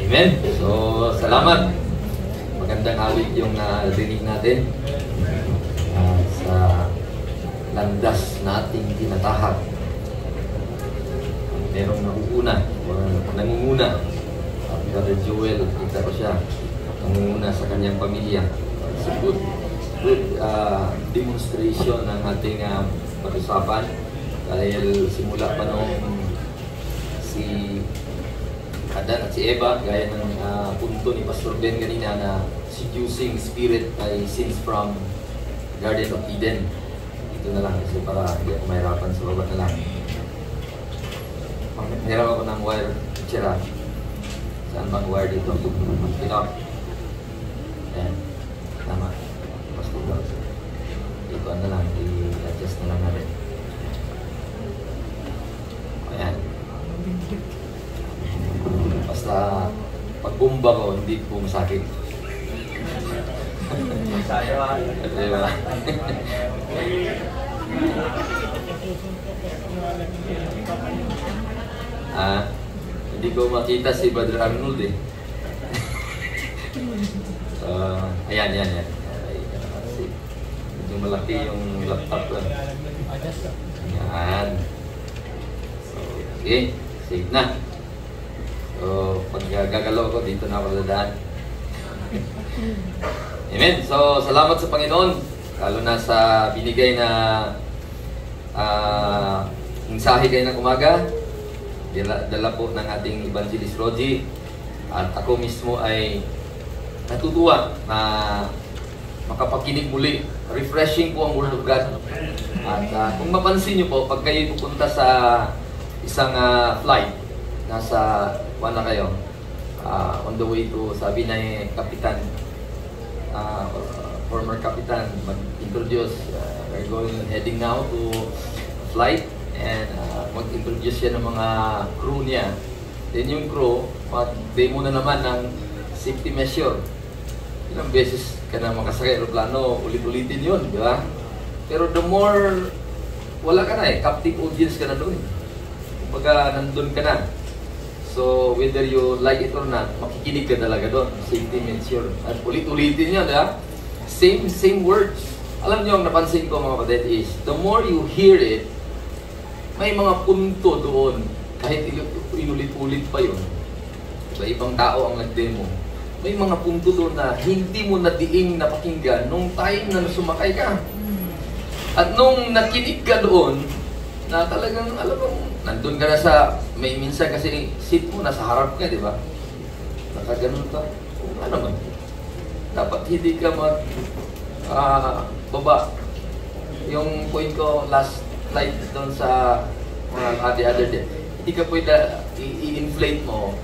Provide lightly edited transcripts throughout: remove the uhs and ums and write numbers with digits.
Amen. So, salamat. Magandang awit yung narinig natin sa landas na ating tinatahak. Merong nauuna o nangunguna. Brother Joel, kita ko siya, nangunguna sa kanyang pamilya. It's a good demonstration ng ating pag-usapan. Dahil simula pa nung si Adan at si Eva, gaya ng punto ni Pastor Ben kanina na seducing spirit ay sins from Garden of Eden. Ito na lang kasi para hindi ako mahirapan sa baba na lang. Meron ako ng wire tira. Saan bang wire dito? Ito. Ayan. Tama. Pastor Ben. Ito na lang. I-adjust na lang natin. Ayan. Basta pag bumba ko, hindi po masakit. Diba? Hindi ko makita si Brother Arnold eh. Ayan. Medyo malaki yung laptop ko. Ayan. So, okay. Safe na. So, pag gagalaw ko, dito na ako dadaan. Amen. So, salamat sa Panginoon. Lalo na sa binigay na mensahe kayo ng umaga. Dala po ng ating Evangelist Rogie. At ako mismo ay natutuwa na makapakinig muli. Refreshing po ang Word of God. At kung mapansin nyo po, pag kayo pupunta sa isang flight, nasa na kayo, on the way to, sabi na Kapitan, former Kapitan, mag-introduce, we're heading now to flight, and mag-introduce siya ng mga crew niya. Then yung crew, mag-demo na naman ng safety measure. Ilang beses ka na makasakay aeroplano, ulit-ulitin yun, di ba? Pero the more, wala ka na captive audience ka na doon. Kumbaga, nandun ka na. So, whether you like it or not, makikinig ka talaga doon. Safety measure. At ulit-ulitin yun, ha? Same words. Alam niyo, ang napansin ko mga kapatid is, the more you hear it, may mga punto doon. Kahit inulit-ulit pa yun. Sa ibang tao ang nag-demo. May mga punto doon na hindi mo nadiing napakinggan nung time na sumakay ka. At nung nakinig ka doon, na talagang, alam mo, nandun ka na sa, may minsan kasi seat mo, nasa harap ka, di ba? Nakaganon ka. Ano man? Dapat hindi ka baba. Yung point ko, last flight doon sa the other day, hindi ka pwede i-inflate mo.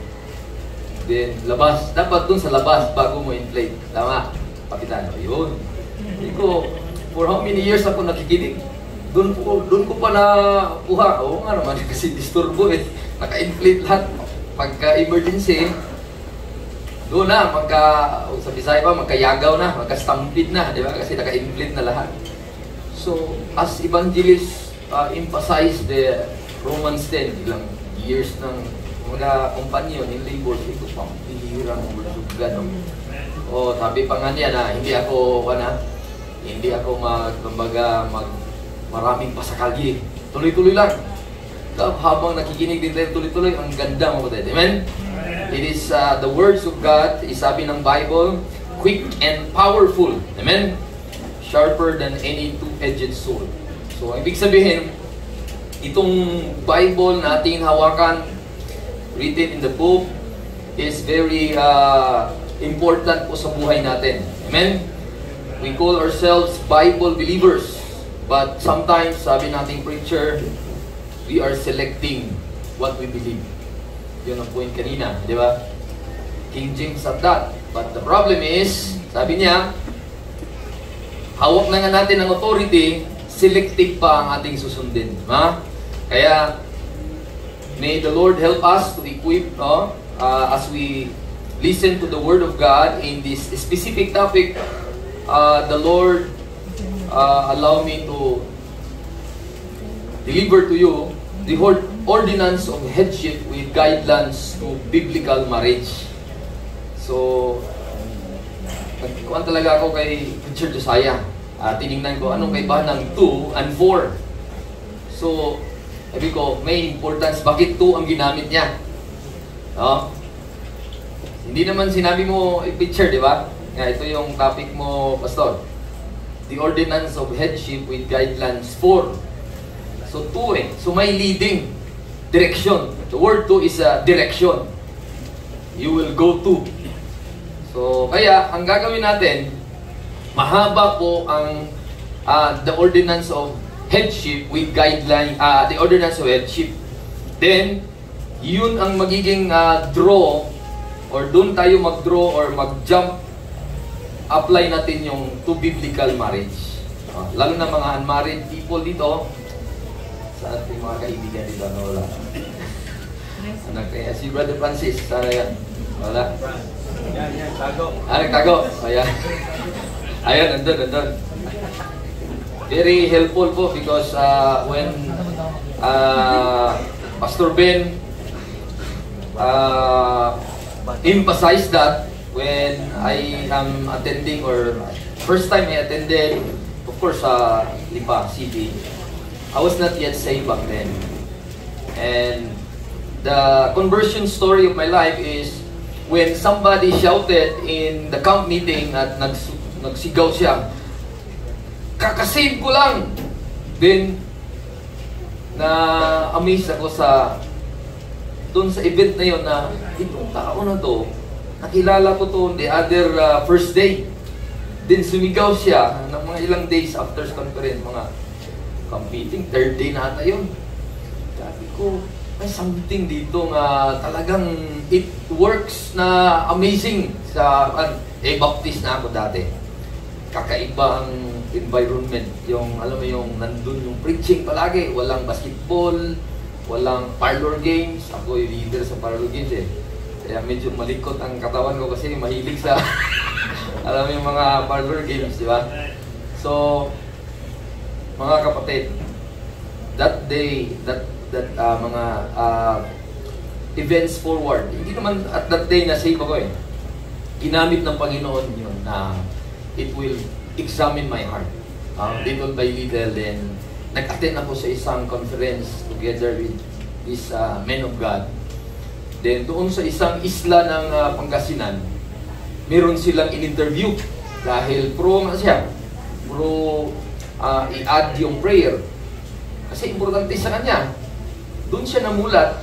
Then, labas. Dapat doon sa labas bago mo inflate. Tama? Kapitan, yun. Hindi ko, for how many years ako nakikinig? Doon ko pa nakuha. Oo nga naman, kasi disturbo eh. Naka-inflate lahat. Pagka-emergency, doon na, sa Bisaya pa, magkayagaw na, magka-stampede na, di ba? Kasi naka-inflate na lahat. So, as evangelist, emphasize the Romans 10, ilang years ng mga kumpanyon, in labor, ito pang pihirang ulusuggan. O, sabi pa nga niya na, hindi ako maraming pasakalye. Tuloy-tuloy lang. Habang nakikinig din tayo tuloy-tuloy, ang ganda mo kapatid. Amen? It is the words of God, sabi ng Bible, quick and powerful. Amen? Sharper than any two-edged sword. So, ibig sabihin, itong Bible na ating hawakan, written in the book, is very important po sa buhay natin. Amen? We call ourselves Bible believers. But sometimes, sabi nating preacher, we are selecting what we believe. Yun ang point kanina, di ba? King James said that. But the problem is, sabi niya, hawak na nga natin ang authority, selective pa ang ating susundin. Ha? Kaya, may the Lord help us to equip, as we listen to the Word of God in this specific topic. The Lord allow me to deliver to you the ordinance of headship with guidelines to biblical marriage. So, nagkuhan talaga ako kay Preacher Josiah. Tinignan ko anong kaibahan ng 2 and 4. So, sabi ko, may importance. Bakit 2 ang ginamit niya? No? Hindi naman sinabi mo, Preacher, di ba? Ito yung topic mo, Pastor. The ordinance of headship with guidelines 4. So, 2 eh. So, may leading. Direction. The word 2 is a direction. You will go to. So, kaya, ang gagawin natin, mahaba po ang the ordinance of headship with guideline, the ordinance of headship. Then, yun ang magiging draw, or doon tayo mag-draw or mag-jump, apply natin yung to biblical marriage. Lalo na mga unmarried people dito, sa ating mga kaibigan dito, wala. Anak kaya si Brother Francis, sana yan. Wala. Yan, tago. Nagtago. Ayan. Ayan, nandun. Very helpful po because when Pastor Ben emphasized that when I am attending, or first time I attended, of course, Lipa City, I was not yet saved back then. And the conversion story of my life is when somebody shouted in the camp meeting at nagsigaw siya, "Kakasave ko lang!" Then, na-amaze ako doon sa event na yun na itong tao na to, nakilala ko to the other first day. Then sumigaw siya ng mga ilang days after conference, mga camp meeting, third day na ata yun. Sabi ko, may something dito nga talagang it works na amazing sa Baptist na ako dati. Kakaiba ang environment, yung alam mo yung nandun yung preaching palagi, walang basketball, walang parlor games. Ako yung leader sa parlor games eh. Kaya medyo malikot ang katawan ko kasi mahilig sa alam mo yung mga parlor games, di ba? So, mga kapatid, that day, mga events forward, hindi naman at that day na save ako eh. Ginamit ng Panginoon yun na it will examine my heart. Little by little, then nag-attend ako sa isang conference together with these men of God. Then doon sa isang isla ng Pangasinan, meron silang in-interview dahil pro i-add yung prayer. Kasi importante sa kanya. Doon siya namulat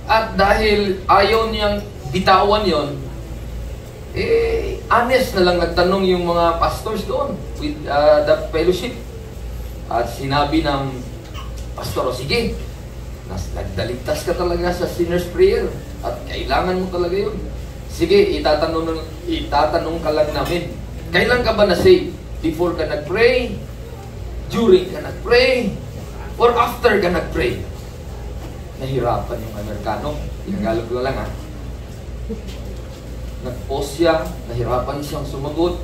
at dahil ayaw niyang bitawan yon, honest na lang nagtanong yung mga pastors doon with the fellowship. At sinabi ng pastor, sige, nagdaligtas ka talaga sa sinner's prayer at kailangan mo talaga yun. Sige, itatanong ka lang namin, kailan ka ba na-save? Before ka nag-pray? During ka nag-pray? Or after ka nag-pray? Nahirapan yung Amerikano. Inagalog ko lang Nag-pause siya, nahirapan siyang sumagot.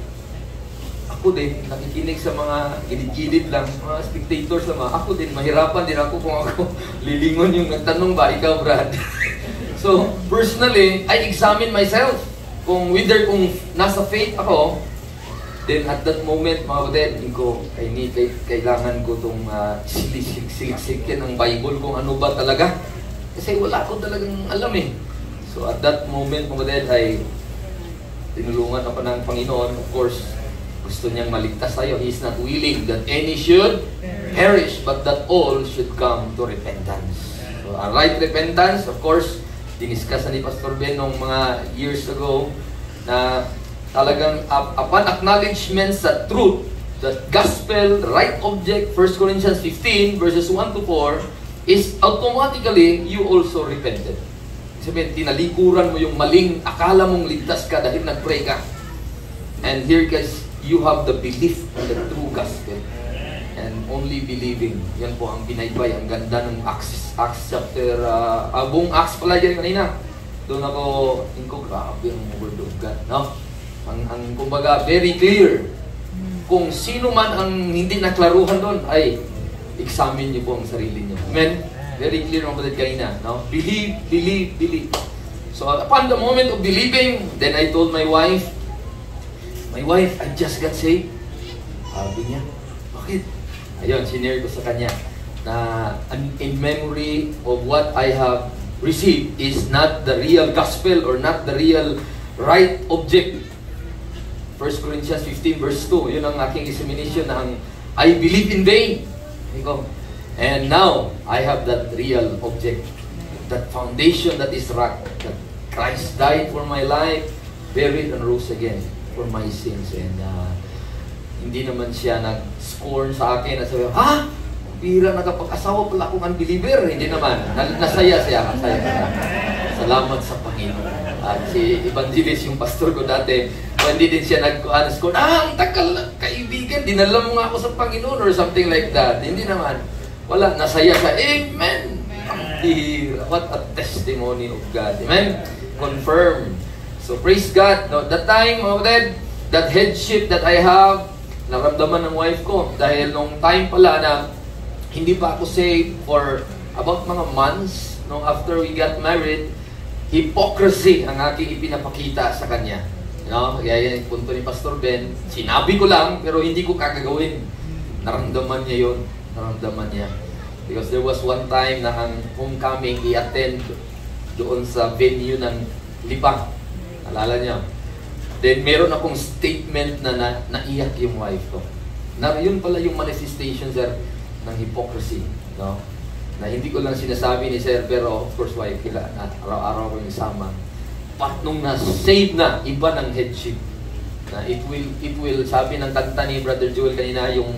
Ako din, nakikinig sa mga gilid-gilid lang, mga spectators lang. Ako din, mahirapan din ako kung ako lilingon yung nagtanong ba, ikaw Brad? So, personally, I examine myself. Kung nasa faith ako, then at that moment, mga kapatid, kailangan ko itong silik-silik ng Bible kung ano ba talaga. Kasi wala ko talagang alam eh. So at that moment, mga kapatid, ay tinulungan ako ng Panginoon. Of course, gusto niyang maligtas tayo. He is not willing that any should perish, but that all should come to repentance. So a right repentance, of course, diniscuss ni Pastor Ben nung mga years ago, na talagang upon acknowledgement sa truth, the gospel, the right object, 1 Corinthians 15 verses 1 to 4, is automatically you also repented. Sabihin, tinalikuran mo yung maling akala mong ligtas ka dahil nag-pray ka. And here guys, you have the belief in the true gospel. And only believing. Yan po ang binaybay. Ang ganda ng Acts chapter, buong Acts pala dyan kanina. Doon ako, grabe ang word of God. No? Ang kumbaga, very clear. Kung sino man ang hindi naklaruhan doon, ay examine niyo po ang sarili niyo. Amen? Very clear ang kapatid kanina. No? Believe, believe, believe. So upon the moment of believing, then I told my wife, I just got saved. Sabi niya, bakit? Ayun, sinare ko sa kanya na in memory of what I have received is not the real gospel or not the real right object. 1 Corinthians 15 verse 2, yun ang aking examination na ang I believe in vain. And now, I have that real object, that foundation that is rock, that Christ died for my life, buried and rose again for my sins. And hindi naman siya nag-scorn sa akin at sabi, ha? Bira, nakapag-asawa pala akong unbeliever. Hindi naman. Nasaya siya. Salamat sa Panginoon. At si Evangelist, yung pastor ko dati, hindi din siya nag-scorn. Ang takal na kaibigan, dinala mo nga ako sa Panginoon or something like that. Hindi naman. Wala, nasaya siya. Amen! What a testimony of God. Amen? Confirm. So praise God. No, that time, that headship that I have, naramdaman ng wife ko. Dahil nung time pala na hindi pa ako saved for about mga months, nung after we got married, hypocrisy ang aking ipinapakita sa kanya. Kaya yan yung punto ni Pastor Ben. Sinabi ko lang, pero hindi ko kakagawin. Naramdaman niya yun. Naramdaman niya. Because there was one time na ang homecoming i-attend doon sa venue ng Lipa. Alala niya. Then meron akong statement na naiyak yung wife ko. Na yun pala yung manifestation, sir, ng hypocrisy. Na hindi ko lang sinasabi ni sir, pero of course wife kila na araw-araw ko yung isama. But nung na-save na, iba ng headship. Na it will, sabi ng kanta ni Brother Joel kanina, yung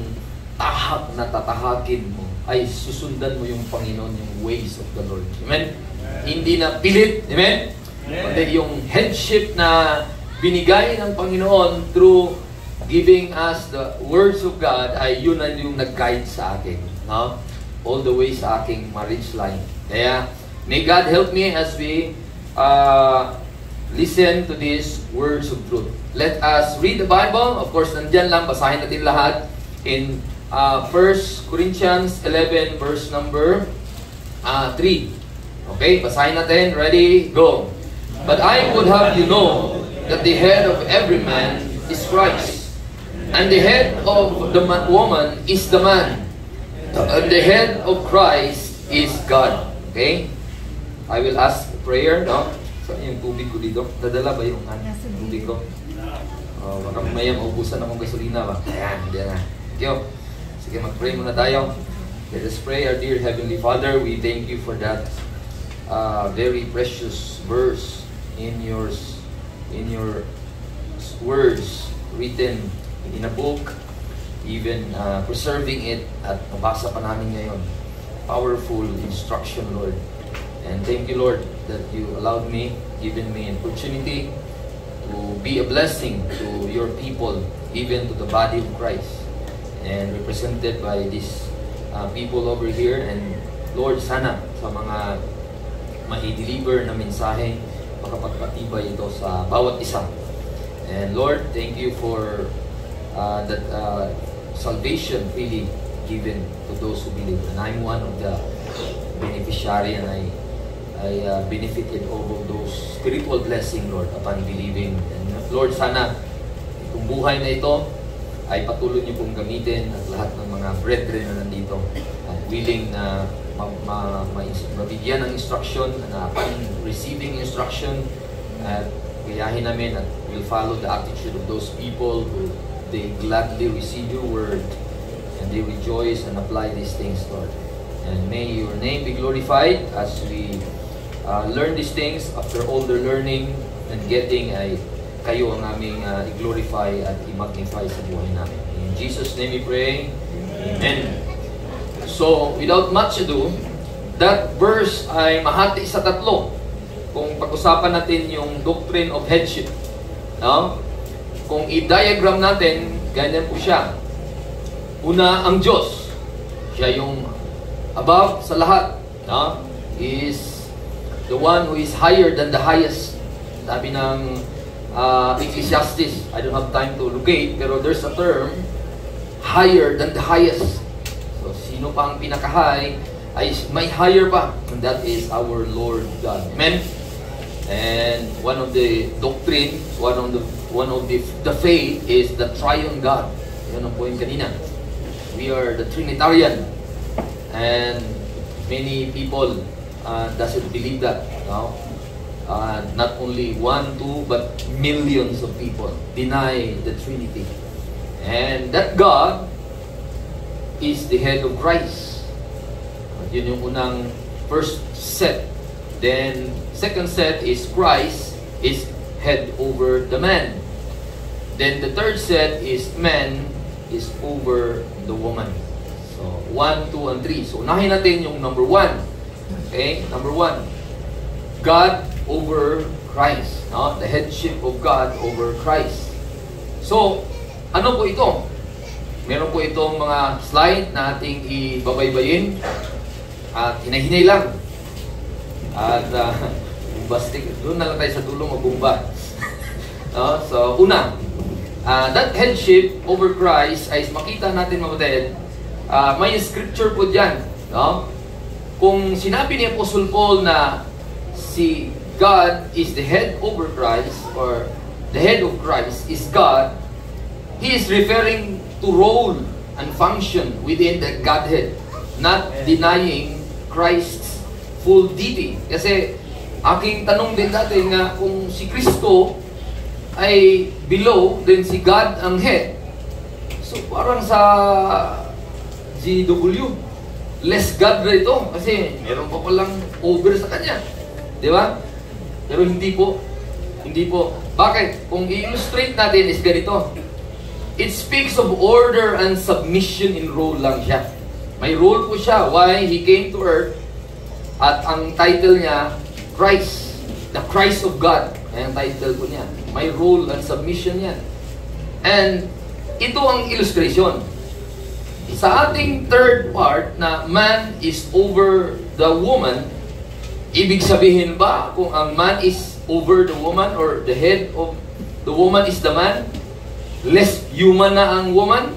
tahak na tatahakin mo ay susundan mo yung Panginoon, yung ways of the Lord. Amen? Hindi na pilit. Amen? Kundi yung headship na binigay ng Panginoon through giving us the words of God ay yun na yung nag-guide sa akin. All the way sa aking marriage line. Kaya, may God help me as we listen to these words of truth. Let us read the Bible. Of course, nandyan lang, basahin natin lahat in 1 Corinthians 11 verse number 3. Okay, basahin natin. Ready? Go. But I would have you know that the head of every man is Christ, and the head of the woman is the man, and the head of Christ is God. Okay? I will ask prayer, no? Saan yung tubig ko dito? Nadala ba yung tubig ko? Baka mamaya maubusan akong gasolina ba? Ayan, hindi na. Thank you. Sige, mag-pray muna tayo. Let us pray. Our dear Heavenly Father, we thank you for that very precious verse in your words written in a book, even preserving it at nabasa pa namin ngayon. Powerful instruction, Lord. And thank you, Lord, that you allowed me, given me an opportunity to be a blessing to your people, even to the body of Christ, and represented by these people over here. And Lord, sana sa mga ma-deliver na mensahe, makapagpatibay ito sa bawat isa. And Lord, thank you for that salvation freely given to those who believe. And I'm one of the beneficiary, and I benefited over those spiritual blessing, Lord, upon believing. And Lord, sana itong buhay na ito ay patuloy niyo pong gamitin at lahat ng mga brethren na nandito at willing na mabigyan ng instruction, na upon receiving instruction at gayahin namin at will follow the attitude of those people who they gladly receive your word and they rejoice and apply these things, Lord. And may your name be glorified as we learn these things. After all the learning and getting, ay kayo ang aming i-glorify at i-magnify sa buhay namin. In Jesus' name we pray. Amen. So, without much ado, that verse ay mahati sa tatlo. Kung pag-usapan natin yung doctrine of headship. No? Kung i-diagram natin, ganyan po siya. Una, ang Diyos. Siya yung above sa lahat. No? Is the one who is higher than the highest. Sabi ng Ecclesiastes, I don't have time to locate, pero there's a term, higher than the highest. So, sino pa ang pinaka-high, ay may higher pa. And that is our Lord God. Amen? And one of the doctrine, one of the faith is the triune God. Yan ang point kanina. We are the Trinitarian. And many people doesn't believe that. No? Not only 1, 2, but millions of people deny the Trinity. And that God is the head of Christ. Yun yung unang first set. Then, second set is Christ is head over the man. Then the third set is man is over the woman. So, 1, 2, and 3. So, unahin natin yung number 1. Okay? Number 1. God over Christ. No? The headship of God over Christ. So, ano po ito? Meron po itong mga slide na ating ibabaybayin. At hinahinay lang. At bombastic. Doon na lang tayo sa dulo magbumba. No? So, una, that headship over Christ ay makita natin mga kapatid, may scripture po dyan. No? Kung sinabi ni Apostle Paul na si God is the head over Christ, or the head of Christ is God, he is referring to role and function within the Godhead, not denying Christ's full deity. Kasi aking tanong din dati nga, kung si Kristo ay below, then si God ang head. So parang sa GW, less God na ito. Kasi meron pa palang over sa kanya. Di ba? Pero hindi po. Hindi po. Bakit? Kung i-illustrate natin is ganito. It speaks of order and submission in role lang siya. May role po siya. Why He came to earth. At ang title niya, Christ. The Christ of God. Ayan ang title po niya. May role and submission yan. And ito ang illustration. Sa ating third part na man is over the woman, ibig sabihin ba kung ang man is over the woman or the head of the woman is the man, less human na ang woman?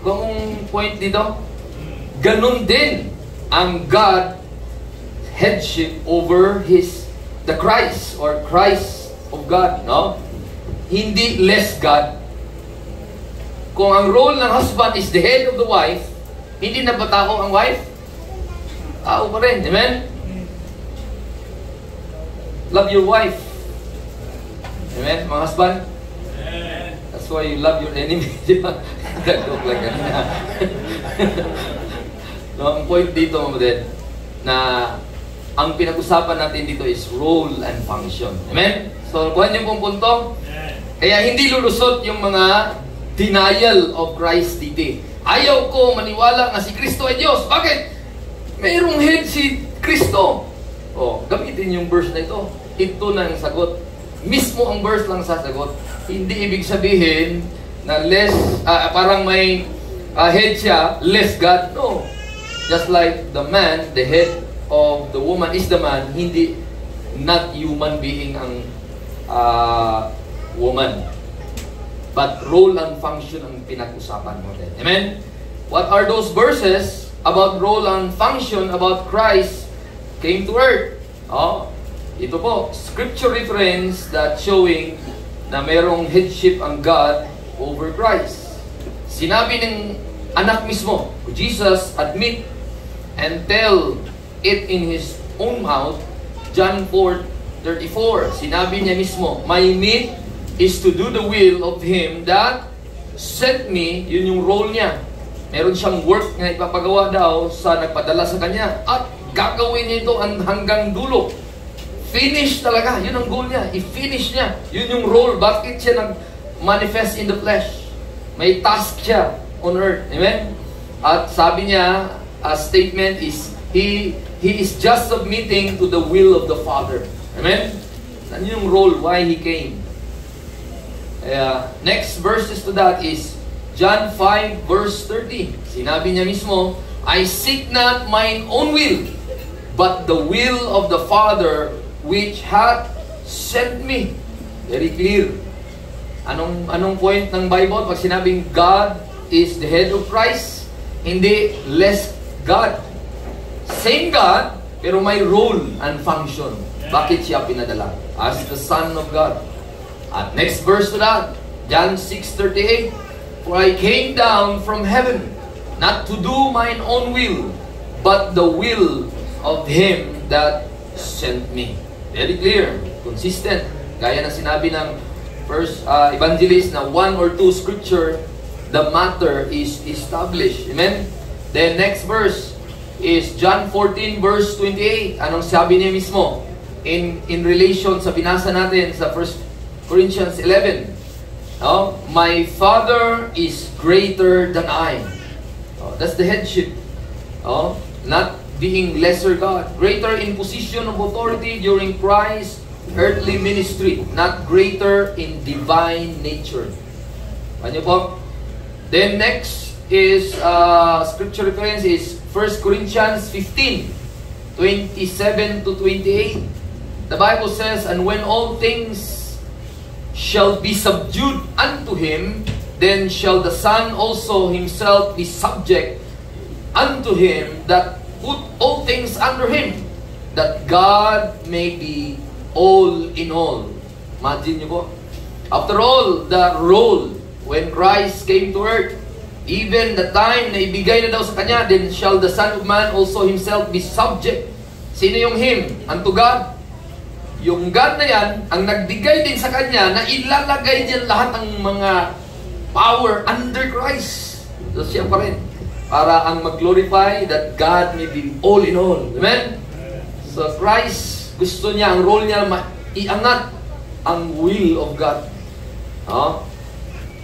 Kung point dito, ganun din ang God headship over the Christ or Christ of God, no? Hindi less God. Kung ang role ng husband is the head of the wife, hindi na ba tao ang wife? Tao pa rin, amen? Love your wife. Amen, mga husband? That's why you love your enemy. Di ba? Joke lang kanina. No, ang point dito, mga kapatid, na ang pinag-usapan natin dito is role and function. Amen? So, kuhan niyo pong punto. Kaya hindi lulusot yung mga denial of Christ dito. Ayaw ko maniwala na si Kristo ay Diyos. Bakit? Mayroong head si Kristo. O, gamitin yung verse na ito. Ito na ang sagot. Mismo ang verse lang sasagot. Hindi ibig sabihin na less, parang may head siya, less God. No. Just like the man, the head of the woman is the man, hindi not human being ang woman. But role and function ang pinag-usapan mo din. Amen? What are those verses about role and function about Christ came to earth? Oh, ito po, scripture reference that showing na merong headship ang God over Christ. Sinabi ng anak mismo, Jesus admit and tell it in His own mouth, John 4:34. Sinabi niya mismo, my meat is to do the will of Him that sent me. Yun yung role niya. Meron siyang work na ipapagawa daw sa nagpadala sa kanya. At gagawin niya ito hanggang dulo. Finish talaga. Yun ang goal niya. I-finish niya. Yun yung role. Bakit siya nag-manifest in the flesh? May task siya on earth. Amen? At sabi niya, a statement is, He is just submitting to the will of the Father. Amen? Ano yung role? Why He came? Next verses to that is John 5 verse 30. Sinabi niya mismo, I seek not mine own will, but the will of the Father which hath sent me. Very clear. Anong point ng Bible pag sinabing God is the head of Christ? Hindi less God. Same God, pero may role and function. Bakit siya pinadala? As the Son of God. At next verse to that, John 6:38, "For I came down from heaven, not to do mine own will, but the will of Him that sent me." Very clear, consistent. Gaya ng sinabi ng first evangelist na one or two scripture, the matter is established. Amen? Then next verse is John 14 verse 28. Anong sabi niya mismo? In relation sa binasa natin sa 1 Corinthians 11. My Father is greater than I. That's the headship. Not being lesser God. Greater in position of authority during Christ's earthly ministry. Not greater in divine nature. Ano po? Then next is scripture reference is 1 Corinthians 15, 27 to 28. The Bible says, "And when all things shall be subdued unto Him, then shall the Son also Himself be subject unto Him that put all things under Him, that God may be all in all." Imagine nyo po. After all, the role when Christ came to earth, even the time na ibigay na daw sa Kanya, then shall the Son of Man also Himself be subject. Sino yung Him? Unto God. Yung God na yan, ang nagbigay din sa Kanya na ilalagay diyan lahat ng mga power under Christ. So siya pa rin. Para ang mag-glorify that God may be all in all. Amen? So Christ, gusto niya, ang role niya, iangat ang will of God.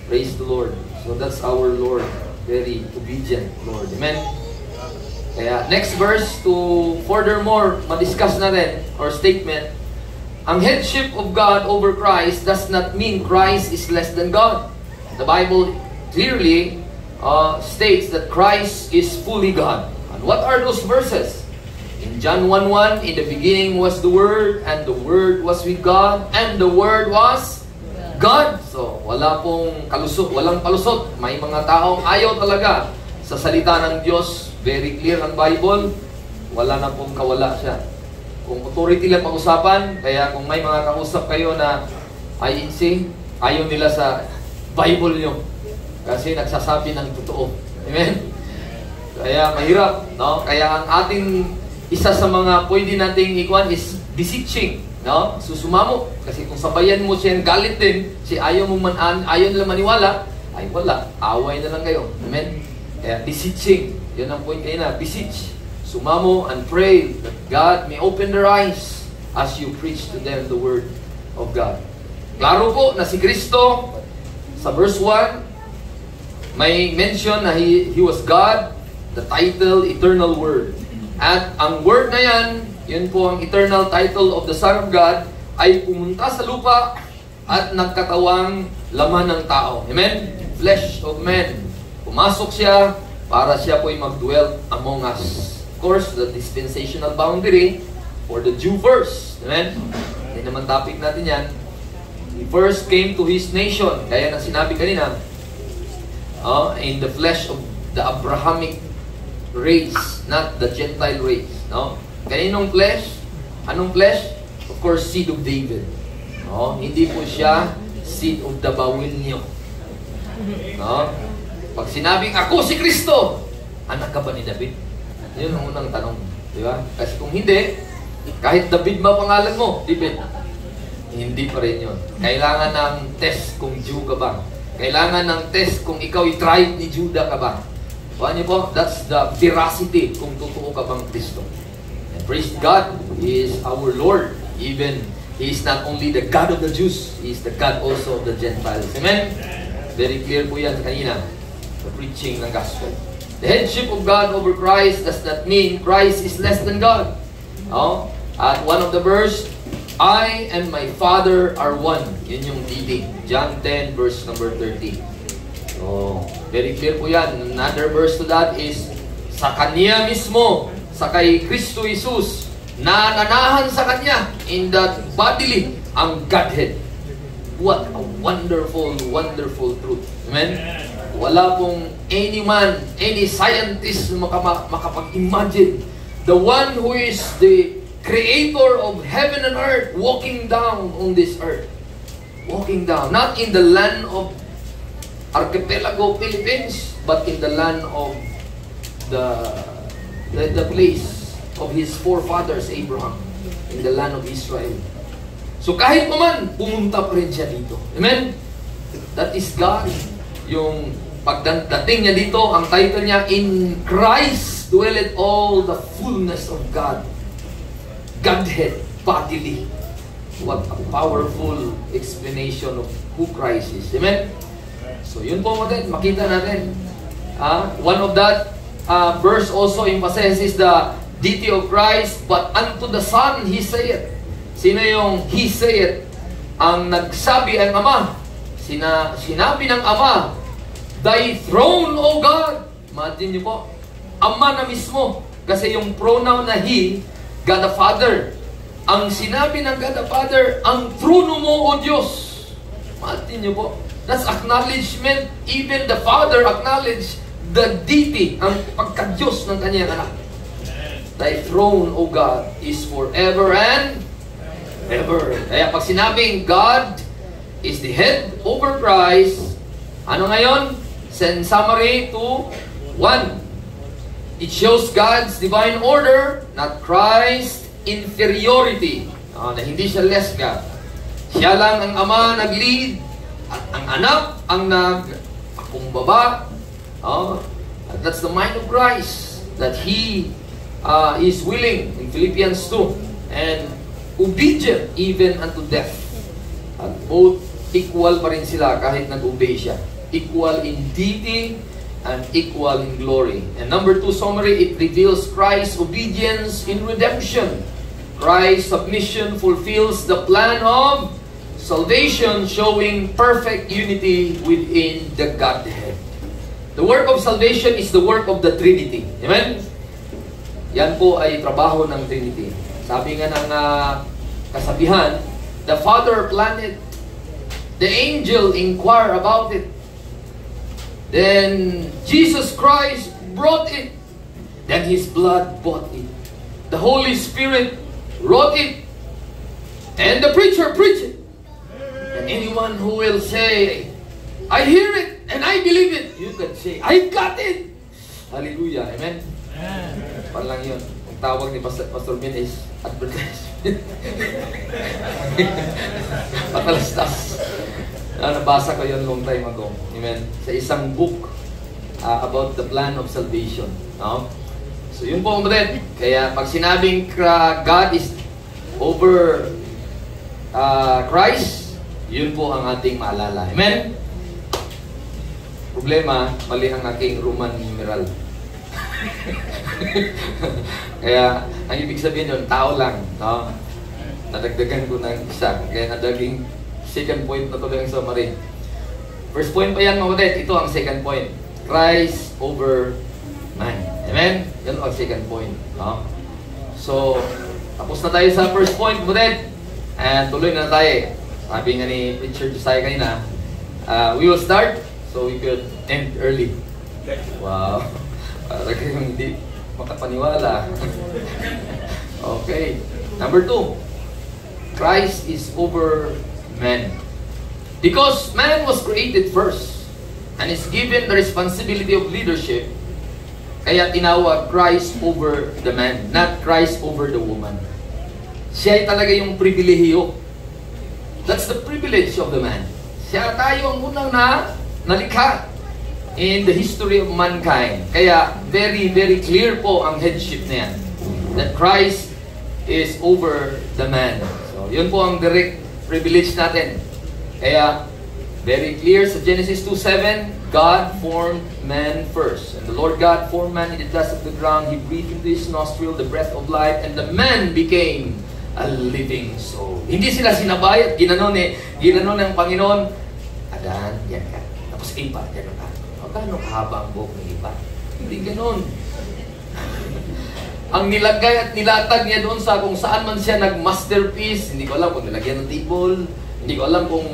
Praise the Lord. So that's our Lord. Very obedient Lord. Amen? Kaya next verse to furthermore madiscuss natin or statement, ang headship of God over Christ does not mean Christ is less than God. The Bible clearly states that Christ is fully God. And what are those verses? In John 1:1, "In the beginning was the Word, and the Word was with God, and the Word was God." So, wala pong kalusot, walang palusot. May mga taong ayaw talaga sa salita ng Diyos. Very clear ang Bible. Wala na pong kawala siya. Kung authority lang pag-usapan, kaya kung may mga kausap kayo na INC, ayaw nila sa Bible nyo. Kasi nagsasabi ng totoo. Amen? Kaya mahirap, no? Kaya ang ating isa sa mga pwede nating ikuan is beseeching, no? Susumamo. Kasi kung sabayan mo siya galit din, si ayaw nila maniwala, ay wala. Away na lang kayo. Amen? Kaya beseeching. Yun ang point kayo na. Beseech. Sumamo and pray that God may open their eyes as you preach to them the Word of God. Klaro po na si Kristo, sa verse 1, may mention na He was God, the title, eternal Word. At ang Word na yan, yun po ang eternal title of the Son of God, ay pumunta sa lupa at nagkatawang laman ng tao. Amen? Flesh of man. Pumasok siya para siya po'y mag-dwell among us. Of course, the dispensational boundary for the Jew first. Amen? Hindi naman topic natin yan. He first came to His nation. Kaya na sinabi kanina, in the flesh of the Abrahamic race, not the Gentile race. No? Kaninong flesh? Anong flesh? Of course, seed of David. No? Hindi po siya seed of the Bawilnyo. No? Pag sinabing, "Ako si Kristo," anak ka ba ni David? Yun ang unang tanong. Di ba? Kasi kung hindi, kahit David ba pangalan mo, David, hindi pa rin yun. Kailangan ng test kung Jew ka ba. Kailangan ng test kung ikaw i-tribe ni Judah ka ba. Kuhaan niyo po, that's the veracity kung totoo ka bang Kristo. And praise God, He is our Lord. Even, He is not only the God of the Jews, He is the God also of the Gentiles. Amen? Very clear po yan kanina. The preaching ng gospel. The headship of God over Christ does not mean Christ is less than God. At one of the verse, "I and my Father are one." Yun yung leading. John 10 verse number 30. So, very clear po yan. Another verse to that is, sa Kanya mismo, sa kay Kristo Jesus, nananahan sa Kanya in that bodily ang Godhead. What a wonderful, wonderful truth. Amen? Wala pong any scientist makapag-imagine. The one who is the Creator of heaven and earth, walking down on this earth. Walking down, not in the land of Archipelago, Philippines, but in the land of the place of his forefathers, Abraham, in the land of Israel. So kahit naman, pumunta pa rin siya dito. Amen? That is God. Yung pagdating niya dito, ang title niya, In Christ dwelleth all the fullness of God. Godhead, bodily. What a powerful explanation of who Christ is. Amen? So yun po natin, makita natin. One of that verse also emphasizes the deity of Christ, but unto the Son He saith. Sino yung He saith? Ang nagsabi ang Ama. Sinabi ng Ama, Thy throne, O God. Imagine niyo po, Ama na mismo. Kasi yung pronoun na He, God the Father. Ang sinabi ng God the Father, ang trono mo, O Diyos. Imagine niyo po. That's acknowledgement. Even the Father acknowledged the deity, ang pagka-Diyos ng kanyang anak. Thy throne, O God, is forever and ever. Kaya pag sinabing God is the head over Christ, ano ngayon? Send summary to 1. It shows God's divine order, not Christ's inferiority. Na hindi siya less God. Siya lang ang Ama nag-lead, at ang anak ang nag-akumbaba. That's the mind of Christ, that He is willing in Philippians 2 and obedient even unto death. At both equal pa rin sila kahit nag-obey siya. Equal in deity and equal in glory. And number 2 summary, it reveals Christ's obedience in redemption. Christ's submission fulfills the plan of salvation, showing perfect unity within the Godhead. The work of salvation is the work of the Trinity. Amen? Yan po ay trabaho ng Trinity. Sabi nga ng kasabihan, the Father planned it, the angel inquire about it, then Jesus Christ brought it, then His blood bought it, the Holy Spirit wrote it, and the preacher preached it. And anyone who will say, I hear it and I believe it, you can say, I got it. Hallelujah. Amen? Parang yun. Ang tawag ni Pastor Ben is advertisement. Patalastas. Nabasa ko yun long time ago. Amen? Sa isang book about the plan of salvation. No? So yun po ulit. Kaya pag sinabing God is over Christ, yun po ang ating maalala. Amen? Problema, mali ang aking Roman numeral. Kaya, ang ibig sabihin yun, tao lang. No? Nadagdagan ko ng isa. Kaya nadaging second point na tuloy ang summary. First point pa yan, mga kapatid. Ito ang second point. Christ over man. Amen? Yan ang second point. No? So, tapos na tayo sa first point, mga kapatid. And tuloy na tayo. Sabi nga ni Preacher Josiah kanina, we will start so we could end early. Wow. Para kayong hindi makapaniwala. Okay. Number 2. Christ is over man. Because man was created first and is given the responsibility of leadership, kaya tinawag Christ over the man, not Christ over the woman. Siya ay talaga yung pribilehiyo. That's the privilege of the man. Siya tayo ang unang nalikha in the history of mankind. Kaya very, very clear po ang headship na yan. That Christ is over the man. So, yun po ang direct privilege natin. Kaya, very clear sa Genesis 2:7, God formed man first. And the Lord God formed man in the dust of the ground. He breathed into his nostril the breath of life, and the man became a living soul. Hindi sila sinabay at ginanon ng Panginoon. Adan, yan ka. Tapos Eva, yan ka. O gano'ng haba ang buhok ng Eva? Hindi ganon. Ang nilagay at nilatag niya doon sa kung saan man siya nag-masterpiece, hindi ko alam kung nilagyan ng table, hindi ko alam kung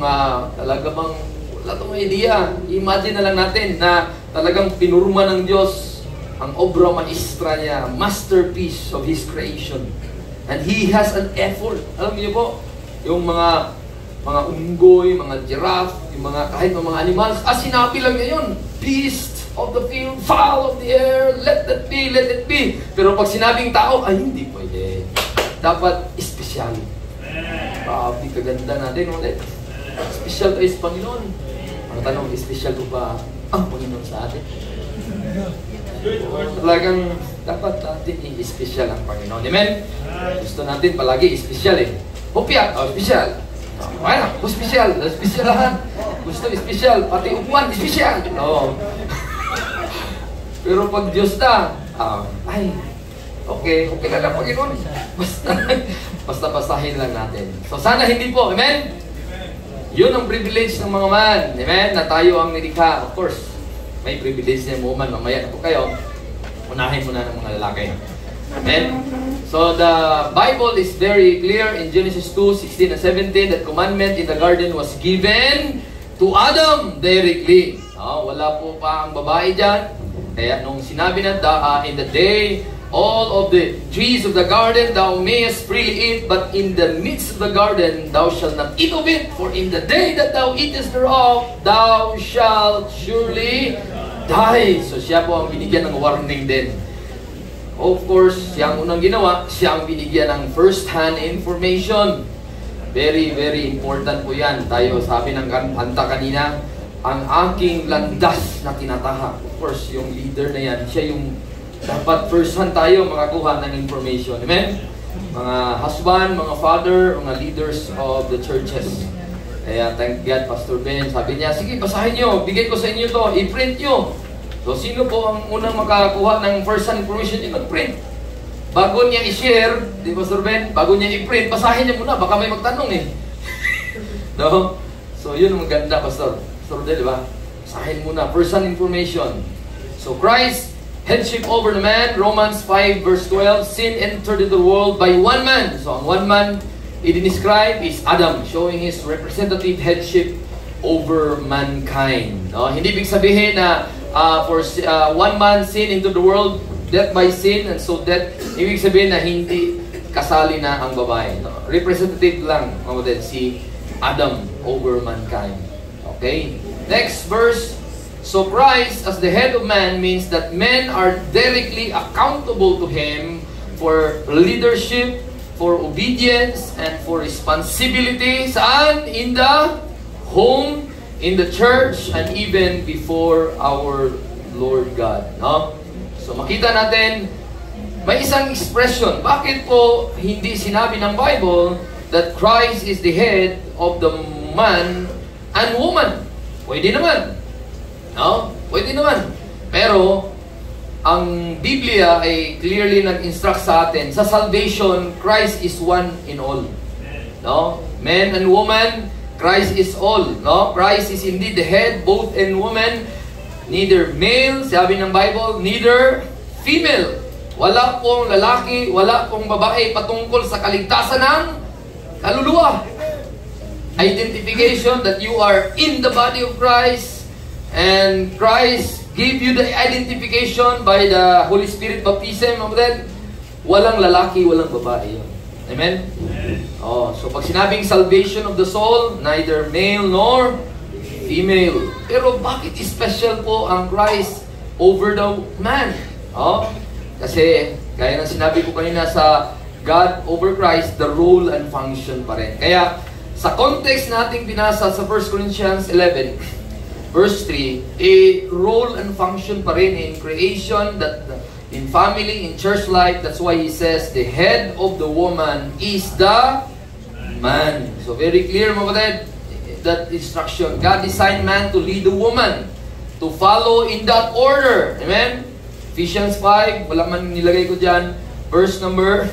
talaga bang, wala itong idea. Imagine na lang natin na talagang pinurma ng Diyos ang obra maestra niya, masterpiece of His creation. And He has an effort. Alam niyo po, yung mga unggoy, mga giraffe, yung kahit mga animals, sinabi lang niya yun, beast of the field, fowl of the air, let that be, let it be. Pero pag sinabing tao, hindi pwede. Dapat espesyal. Grabe, kaganda natin ulit. Espesyal tayo sa Panginoon. Ang tanong, espesyal ko ba ang Panginoon sa atin? Talagang dapat natin i-espesyal ang Panginoon. Amen? Gusto natin palagi espesyal eh. Hopya, espesyal. Kaya, espesyal. Espesyal lahat. Gusto espesyal. Pati upuan, espesyal. No. Pero pag Diyos na, okay na lang Panginoon. Basta basahin lang natin. So sana hindi po. Amen? Yun ang privilege ng mga man. Amen? Na tayo ang nilikha. Of course, may privilege na yung woman. Mamaya na po kayo. Unahin muna ng mga lalaki. Amen? So the Bible is very clear in Genesis 2:16 and 17 that commandment in the garden was given to Adam directly. Wala po pa ang babae dyan. Kaya nung sinabi na, in the day, all of the trees of the garden thou mayest freely eat, but in the midst of the garden thou shalt not eat of it, for in the day that thou eatest thereof, thou shalt surely die. So siya po ang binigyan ng warning din. Of course, siya ang unang ginawa, siya ang binigyan ng first-hand information. Very, very important po yan. Tayo, sabi ng kanta kanina, ang aking landas na tinatahak. Of course, yung leader na yan, siya yung dapat first-hand tayo makakuha ng information. Amen? Mga husband, mga father, mga leaders of the churches. Kaya thank God, Pastor Ben, sabi niya, sige, basahin nyo, bigay ko sa inyo to, i-print nyo. So, sino po ang unang makakuha ng first-hand information? Yung mag-print. Bago niya i-share, di Pastor Ben, bago niya i-print, basahin niya muna, baka may magtanong eh. No? So, yun ang maganda, Pastor. Pastor Ben, di ba? Basahin muna, first-hand information. So, Christ, headship over the man, Romans 5 verse 12, sin entered into the world by one man. So, ang one man, i-describe is Adam, showing his representative headship over mankind. No? Hindi ibig sabihin na for one man sin into the world, death by sin, and so death, ibig sabihin na hindi kasali na ang babae. No? Representative lang, si Adam over mankind. Okay? Next verse. So Christ as the head of man means that men are directly accountable to Him for leadership, for obedience, and for responsibility. Saan? In the home, in the church, and even before our Lord God. No? So makita natin, may isang expression. Bakit po hindi sinabi ng Bible that Christ is the head of the man and woman? Pwede naman. No? Pwede naman. Pero, ang Biblia ay clearly nag-instruct sa atin, sa salvation, Christ is one in all. No? Men and woman, Christ is all. No? Christ is indeed the head, both in woman, neither male, sabi ng Bible, neither female. Wala pong lalaki, wala pong babae patungkol sa kaligtasan ng kaluluwa. Identification that you are in the body of Christ, and Christ give you the identification by the Holy Spirit baptism. Walang lalaki, walang babae yun. Amen? So pag sinabing salvation of the soul, neither male nor female. Pero bakit special po ang Christ over the man? Kasi, gaya ng sinabi ko kanina sa God over Christ, the role and function pa rin. Kaya, sa context nating binasa sa 1 Corinthians 11, Verse 3, a role and function pa rin in creation, that in family, in church life. That's why he says, the head of the woman is the man. So very clear mga kapatid, that instruction. God designed man to lead the woman, to follow in that order. Amen? Ephesians 5, wala man nilagay ko dyan. Verse number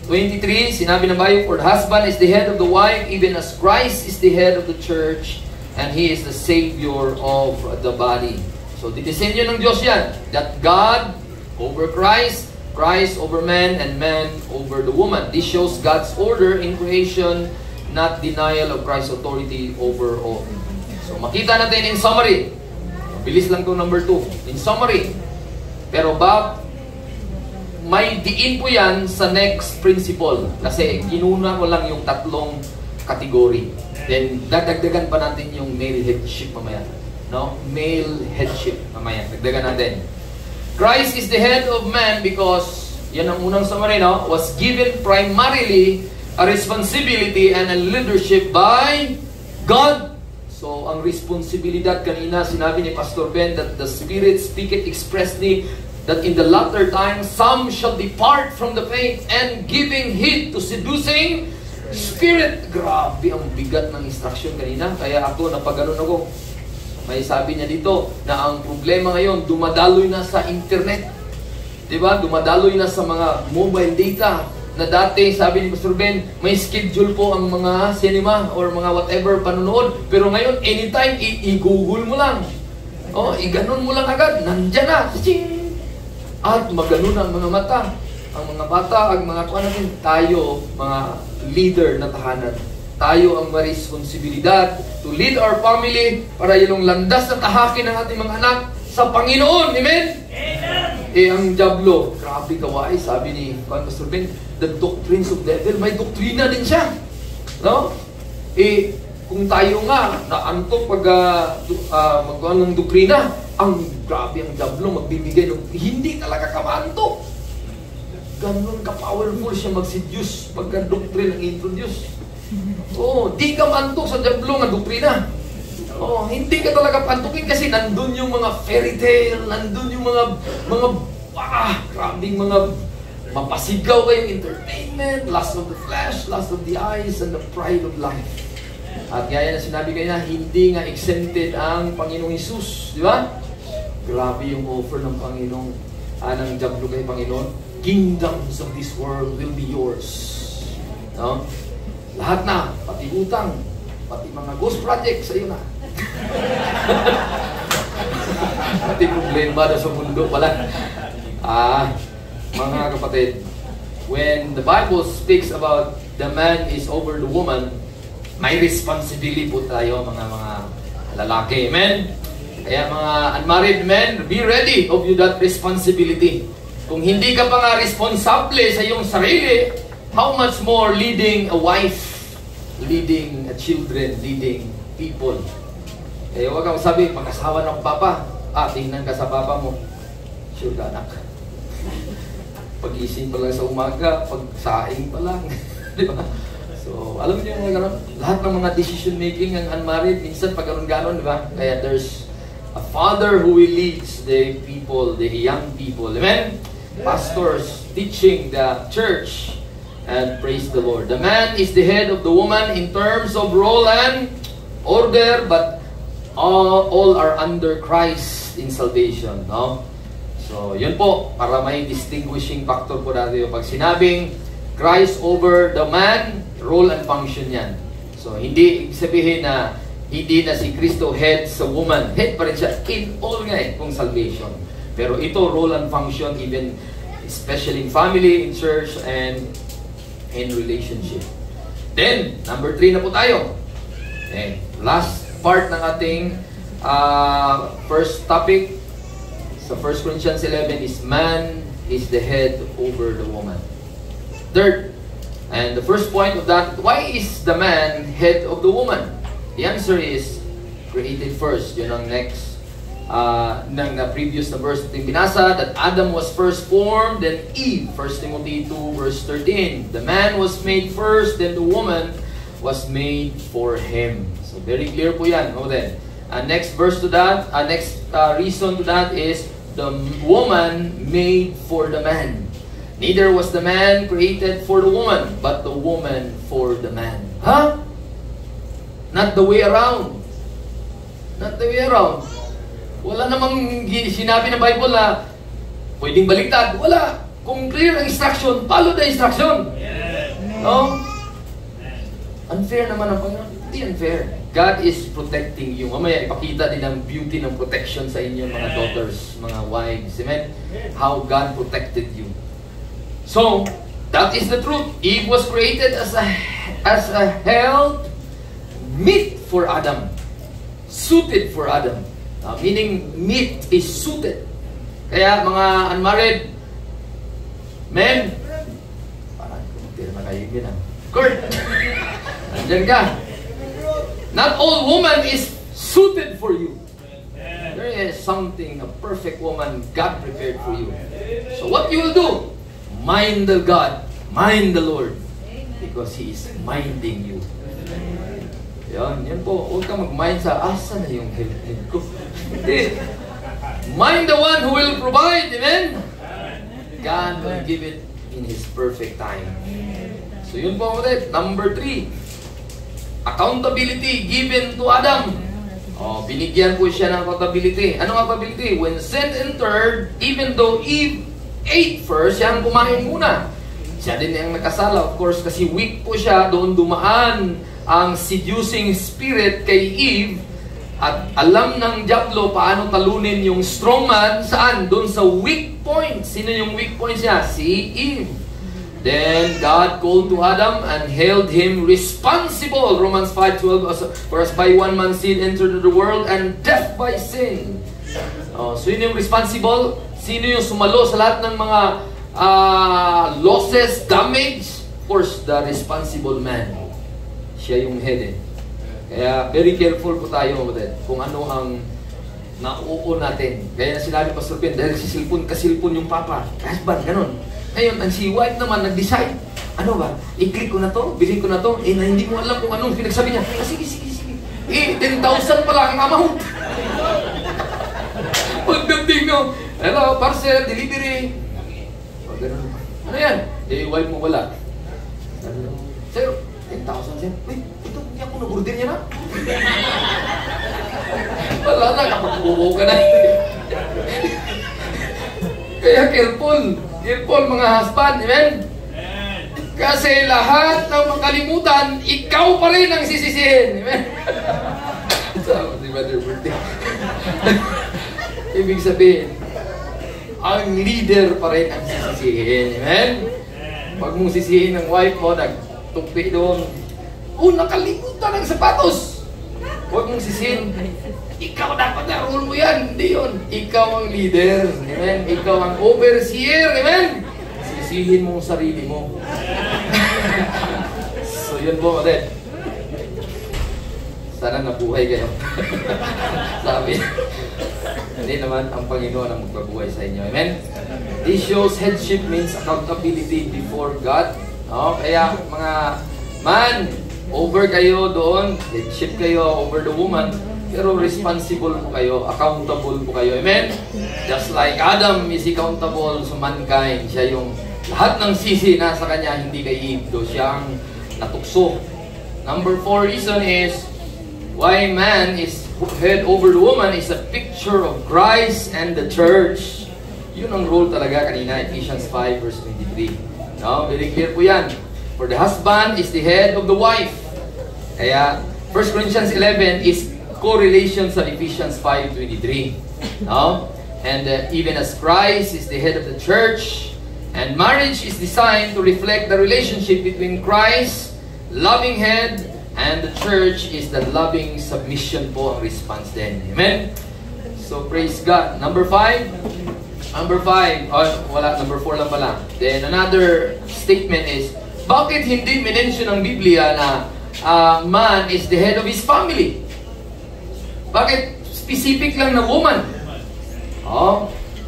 23, sinabi ng Bible, for the husband is the head of the wife, even as Christ is the head of the church, and He is the Savior of the body. So, didisenyo ng Diyos yan. That God over Christ, Christ over man, and man over the woman. This shows God's order in creation, not denial of Christ's authority over all. So, makita natin in summary. Bilis lang itong number 2. In summary. Pero may diin po yan sa next principle. Kasi inuna ko lang yung tatlong category. Then, dadagdagan pa natin yung male headship mamaya. No? Male headship mamaya. Dagdagan natin. Christ is the head of man because, yan ang unang summary, no? Was given primarily a responsibility and a leadership by God. So, ang responsibilidad kanina, sinabi ni Pastor Ben that the Spirit speaketh expressly that in the latter time, some shall depart from the faith and giving heed to seducing spirit. Grabe, ang bigat ng instruction kanina. Kaya ako, napaganon ako. May sabi niya dito na ang problema ngayon, dumadaloy na sa internet. Diba? Dumadaloy na sa mga mobile data. Na dati, sabi ni Pastor Ben, may schedule po ang mga cinema or mga whatever panunood. Pero ngayon, anytime, i-google mo lang. O, i-ganon mo lang agad. Nandyan na. At maganon ang mga mata. Ang mga bata, ang mga kuha natin, tayo, mga leader na tahanan. Tayo ang may responsibilidad to lead our family para yung landas na tahakin ng ating mga anak sa Panginoon. Amen? Amen! Eh, ang diablo, grabe kawai, sabi ni Pastor Ben, the doctrines of devil, may doktrina din siya. No? Eh, kung tayo nga, naantok pag magkuhan ng doktrina, ang grabe ang diablo, magbibigay ng, hindi talaga kamantok. Ganun ka-powerful siya mag-seduce pagka doctrine ang introduce. Oh, di ka mantok sa diablo nga doktrina. Oh, hindi ka talaga pantukin kasi nandun yung mga fairy tale, nandun yung mga grabing mga mapasigaw kayong entertainment, lust of the flesh, lust of the eyes, and the pride of life. At gaya na sinabi kayo na, hindi nga exempted ang Panginoong Hesus. Di ba? Grabe yung offer ng Panginoong, ng diablo kay Panginoon. Kingdoms of this world will be yours. No? Lahat na, pati utang, pati mga ghost projects, sa'yo na. Pati problema na sa mundo pala. Mga kapatid, when the Bible speaks about the man is over the woman, may responsibility po tayo, mga lalaki. Amen? Kaya mga unmarried men, be ready of you that responsibility. Kung hindi ka pa nga responsable sa iyong sarili, how much more leading a wife, leading a children, leading people. Eh, huwag kang sabi, pag-asawa ng papa, tingnan ka sa papa mo. Sure ka, anak. Pag-ising pa lang sa umaga, pag-saing pa lang. Di ba? So, alam niyo yung lahat ng mga decision making ang unmarried, minsan pag ganon, di ba? Kaya there's a father who will lead the people, the young people. Amen? Pastors teaching the church. And praise the Lord. The man is the head of the woman in terms of role and order, but all are under Christ in salvation. No? So, yun po, para may distinguishing factor po natin. Pag sinabing Christ over the man, role and function yan. So, hindi sabihin na hindi na si Kristo head sa woman. Head pa rin siya in all nga kung salvation. Pero ito, role and function, even especially in family, in church, and in relationship. Then, number 3 na po tayo. Okay. Last part ng ating first topic sa 1 Corinthians 11 is man is the head over the woman. Third, and the first point of that, why is the man head of the woman? The answer is created first. Yun ang next ng previous na verse natin binasa, that Adam was first formed, then Eve. 1 Timothy 2 verse 13. The man was made first, then the woman was made for him. So very clear po yan. No, then, next verse to that, next reason to that is the woman made for the man. Neither was the man created for the woman, but the woman for the man. Huh? Not the way around. Not the way around. Wala namang sinabi ng Bible na pwedeng baliktad. Wala. Kung clear ang instruction, follow the instruction. No? Unfair naman ang Panginoon. Hindi unfair. God is protecting you. Mamaya ipakita din ang beauty ng protection sa inyo mga daughters, mga wives. Amen? How God protected you. So, that is the truth. Eve was created as a help meet for Adam. Suited for Adam. Meaning, meat is suited. Kaya mga unmarried, Men, parang kumutira na kayo yun. Kurt, andyan ka. Not all woman is suited for you. There is something, a perfect woman God prepared for you. So what you will do? Mind the God, mind the Lord, because He is minding you. Yan po. Huwag ka mag-mind sa, asa na yung help ko? Hindi. Mind the one who will provide, amen? God will give it in His perfect time. So yun po ulit. Number 3, accountability given to Adam. Binigyan po siya ng accountability. Anong accountability? When sin entered, even though Eve ate first, siya ang kumain muna. Siya din ang nakasala, of course, kasi weak po siya. Doon dumaan ang seducing spirit kay Eve. At alam ng diablo paano talunin yung strong man. Saan? Doon sa weak point. Sino yung weak point niya? Si Eve. Then God called to Adam and held him responsible. Romans 5:12. For as by one man sin entered the world, and death by sin. So yun yung responsible. Sino yung sumalo sa lahat ng mga losses, damage? Of course, the responsible man. Siya yung head. Kaya very careful po tayo kung ano ang nauo natin. Kaya sinabi pa Pastor Ben, dahil si silpon, kasilpon yung papa. Husband, ganun. Ngayon, ang si wife naman nag-decide, ano ba, i-click ko na to, bilhin ko na to, na hindi mo alam kung anong pinagsabi niya. Sige. 10,000 pala ang amount. Pagdating no, hello, parcel, delivery. Ganun. Ano yan? Wife mo wala. Sir, 10,000 sir. Wait, ito, hindi ako nag-order niya na. Wala na, kapag-bubo ka na. Kaya careful mga husband, amen? Kasi lahat ng makalimutan, ikaw pa rin ang sisisihin, amen? So, di ba their birthday? Ibig sabihin, ang leader pa rin ang sisisihin, amen? Pag mong sisihin ng wife mo, nagtukpi doon, nakalimutan ng sapatos! Huwag mong sisihin, ikaw dapat na role mo yan, hindi yun. Ikaw ang leader, amen? Ikaw ang overseer, amen? Sisihin mo ang sarili mo. So yun po ulit. Sana nabuhay kayo. Sabi, hindi naman ang Panginoon ang magbabuhay sa inyo, amen? This shows headship means accountability before God. Kaya mga man, over kayo doon, headship kayo over the woman, pero responsible po kayo, accountable po kayo. Amen? Just like Adam is accountable sa mankind, siya yung lahat ng sisi nasa kanya, hindi kay Eve. Do siyang natukso. Number 4 reason is why man is head over the woman is a picture of Christ and the church. Yun ang role talaga kanina, Ephesians 5 verse 23. No? Very clear po yan. For the husband is the head of the wife. Kaya 1 Corinthians 11 is correlation sa Ephesians 5:23. No? And even as Christ is the head of the church, and marriage is designed to reflect the relationship between Christ, loving head, and the church is the loving submission po ang response din. Amen? So praise God. Number 5. Number 4 lang pala. Then another statement is, bakit hindi minention ng Biblia na man is the head of his family? Bakit specific lang na woman?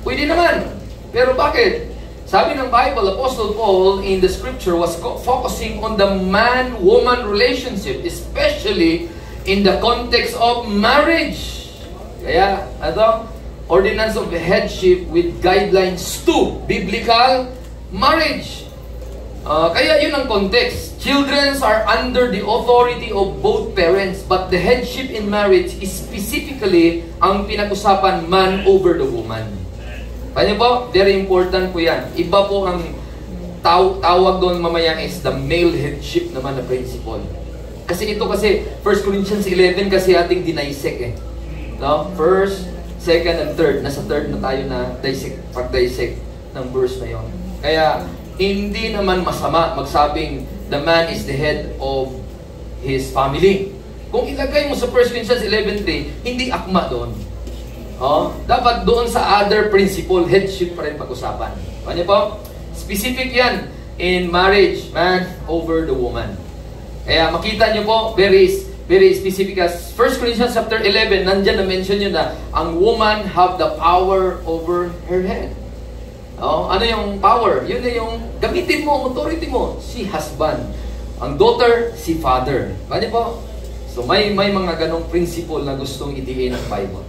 Pwede naman. Pero bakit? Sabi ng Bible, Apostle Paul in the scripture was focusing on the man-woman relationship, especially in the context of marriage. Kaya, ordinance of headship with guidelines to biblical marriage. Kaya yun ang context. Children are under the authority of both parents, but the headship in marriage is specifically ang pinag-usapan man over the woman. Kanya po, very important po yan. Iba po ang tawag doon mamaya is the male headship naman na principle. Kasi ito 1 Corinthians 11 kasi ating dinaisek No? First, second, and third. Nasa third na tayo na pag-dissect ng verse na yon. Kaya, hindi naman masama magsabing the man is the head of his family. Kung ilagay mo sa 1 Corinthians 11:3, hindi akma doon. Dapat doon sa other principle, headship pa rin pag-usapan. Ano po? specific yan in marriage, man over the woman. Kaya makita nyo po, very specific as 1 Corinthians chapter 11, nandyan na mention nyo na ang woman have the power over her head. Oh, ano yung power? Yun na yung gamitin mo, authority mo, si husband. Ang daughter, si father. Bali po? So may mga ganong principle na gustong idiin ng Bible.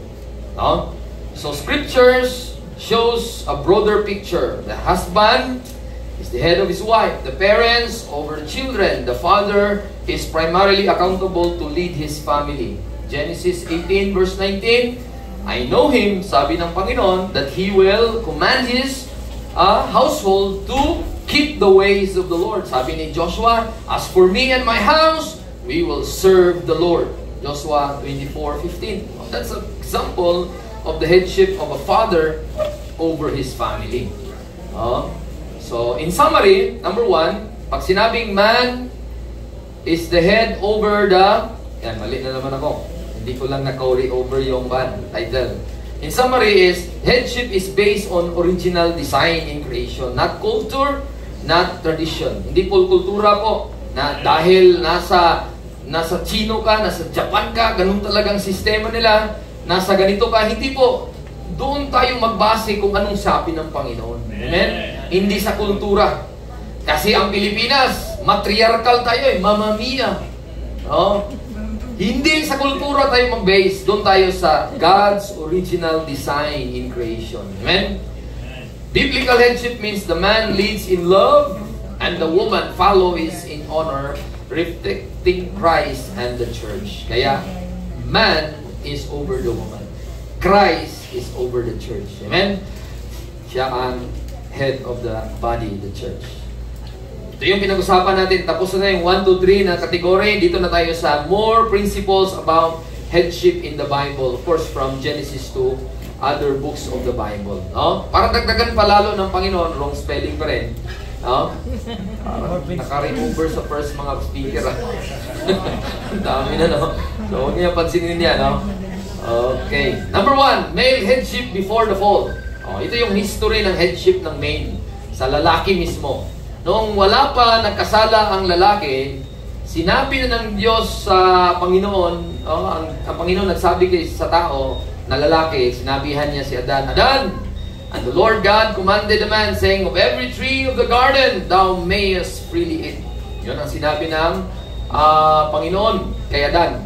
No? So scriptures shows a broader picture. The husband is the head of his wife. The parents over the children. The father is primarily accountable to lead his family. Genesis 18 verse 19, I know him, sabi ng Panginoon, that he will command his household to keep the ways of the Lord. Sabi ni Joshua, as for me and my house, we will serve the Lord. Joshua 24:15. That's an example of the headship of a father over his family. So, in summary, number one, pag sinabing man is the head over the... Yan, mali na naman ako. Hindi ko lang na-carry over yung title. In summary is, headship is based on original design in creation, not culture, not tradition. Hindi po kultura po, na dahil nasa Chino ka, nasa Japan ka, ganun talagang sistema nila, nasa ganito ka, hindi po. Doon tayo magbase kung anong sabi ng Panginoon. Amen? Hindi sa kultura. Kasi ang Pilipinas, matriarchal tayo Mamma Mia. No? Hindi sa kultura tayo mag-base. Doon tayo sa God's original design in creation. Amen? Biblical headship means the man leads in love and the woman follows in honor, reflecting Christ and the church. Kaya, man is over the woman. Christ is over the church. Amen? Siya ang head of the body, the church. Ito yung pinag-usapan natin. Tapos na yung 1, 2, 3 na category. Dito na tayo sa more principles about headship in the Bible. Of course, from Genesis to other books of the Bible. No? Para dagdagan palalo ng Panginoon, wrong spelling pa rin. No? Naka-remover sa first mga speaker. Ang dami na, no? So, huwag niya pansinin niya, no? Okay. Number 1, male headship before the fall. Ito yung history ng headship ng male sa lalaki mismo. Noong wala pa nagkasala ang lalaki, sinabi na ng Diyos sa Panginoon, ang Panginoon nagsabi sa tao na lalaki, sinabihan niya si Adan, Adan, and the Lord God commanded the man, saying, of every tree of the garden thou mayest freely eat. Yun ang sinabi ng Panginoon kay Adan.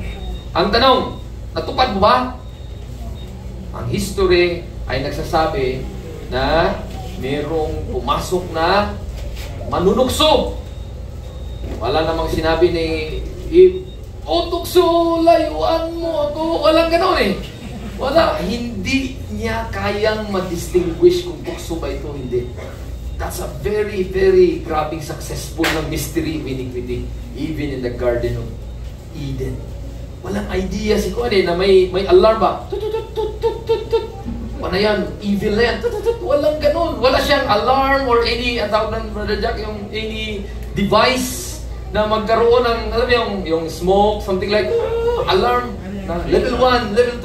Ang tanong, natupad mo ba? Ang history ay nagsasabi na mayroong pumasok na manunukso. Wala namang sinabi ni Eve, o tukso, layuan mo ako. Walang ganon eh. Wala. Hindi niya kayang ma-distinguish kung tukso ba ito hindi. That's a very, very grabing successful ng mystery of iniquity, even in the Garden of Eden. Walang idea si Kuan na may alarm ba? Ano yan? Evil na yan. Walang ganun. Wala siyang alarm or any, ang tawag ng Brother Jack, yung any device na magkaroon ng, alam mo yung smoke, something like, alarm, na level 1, level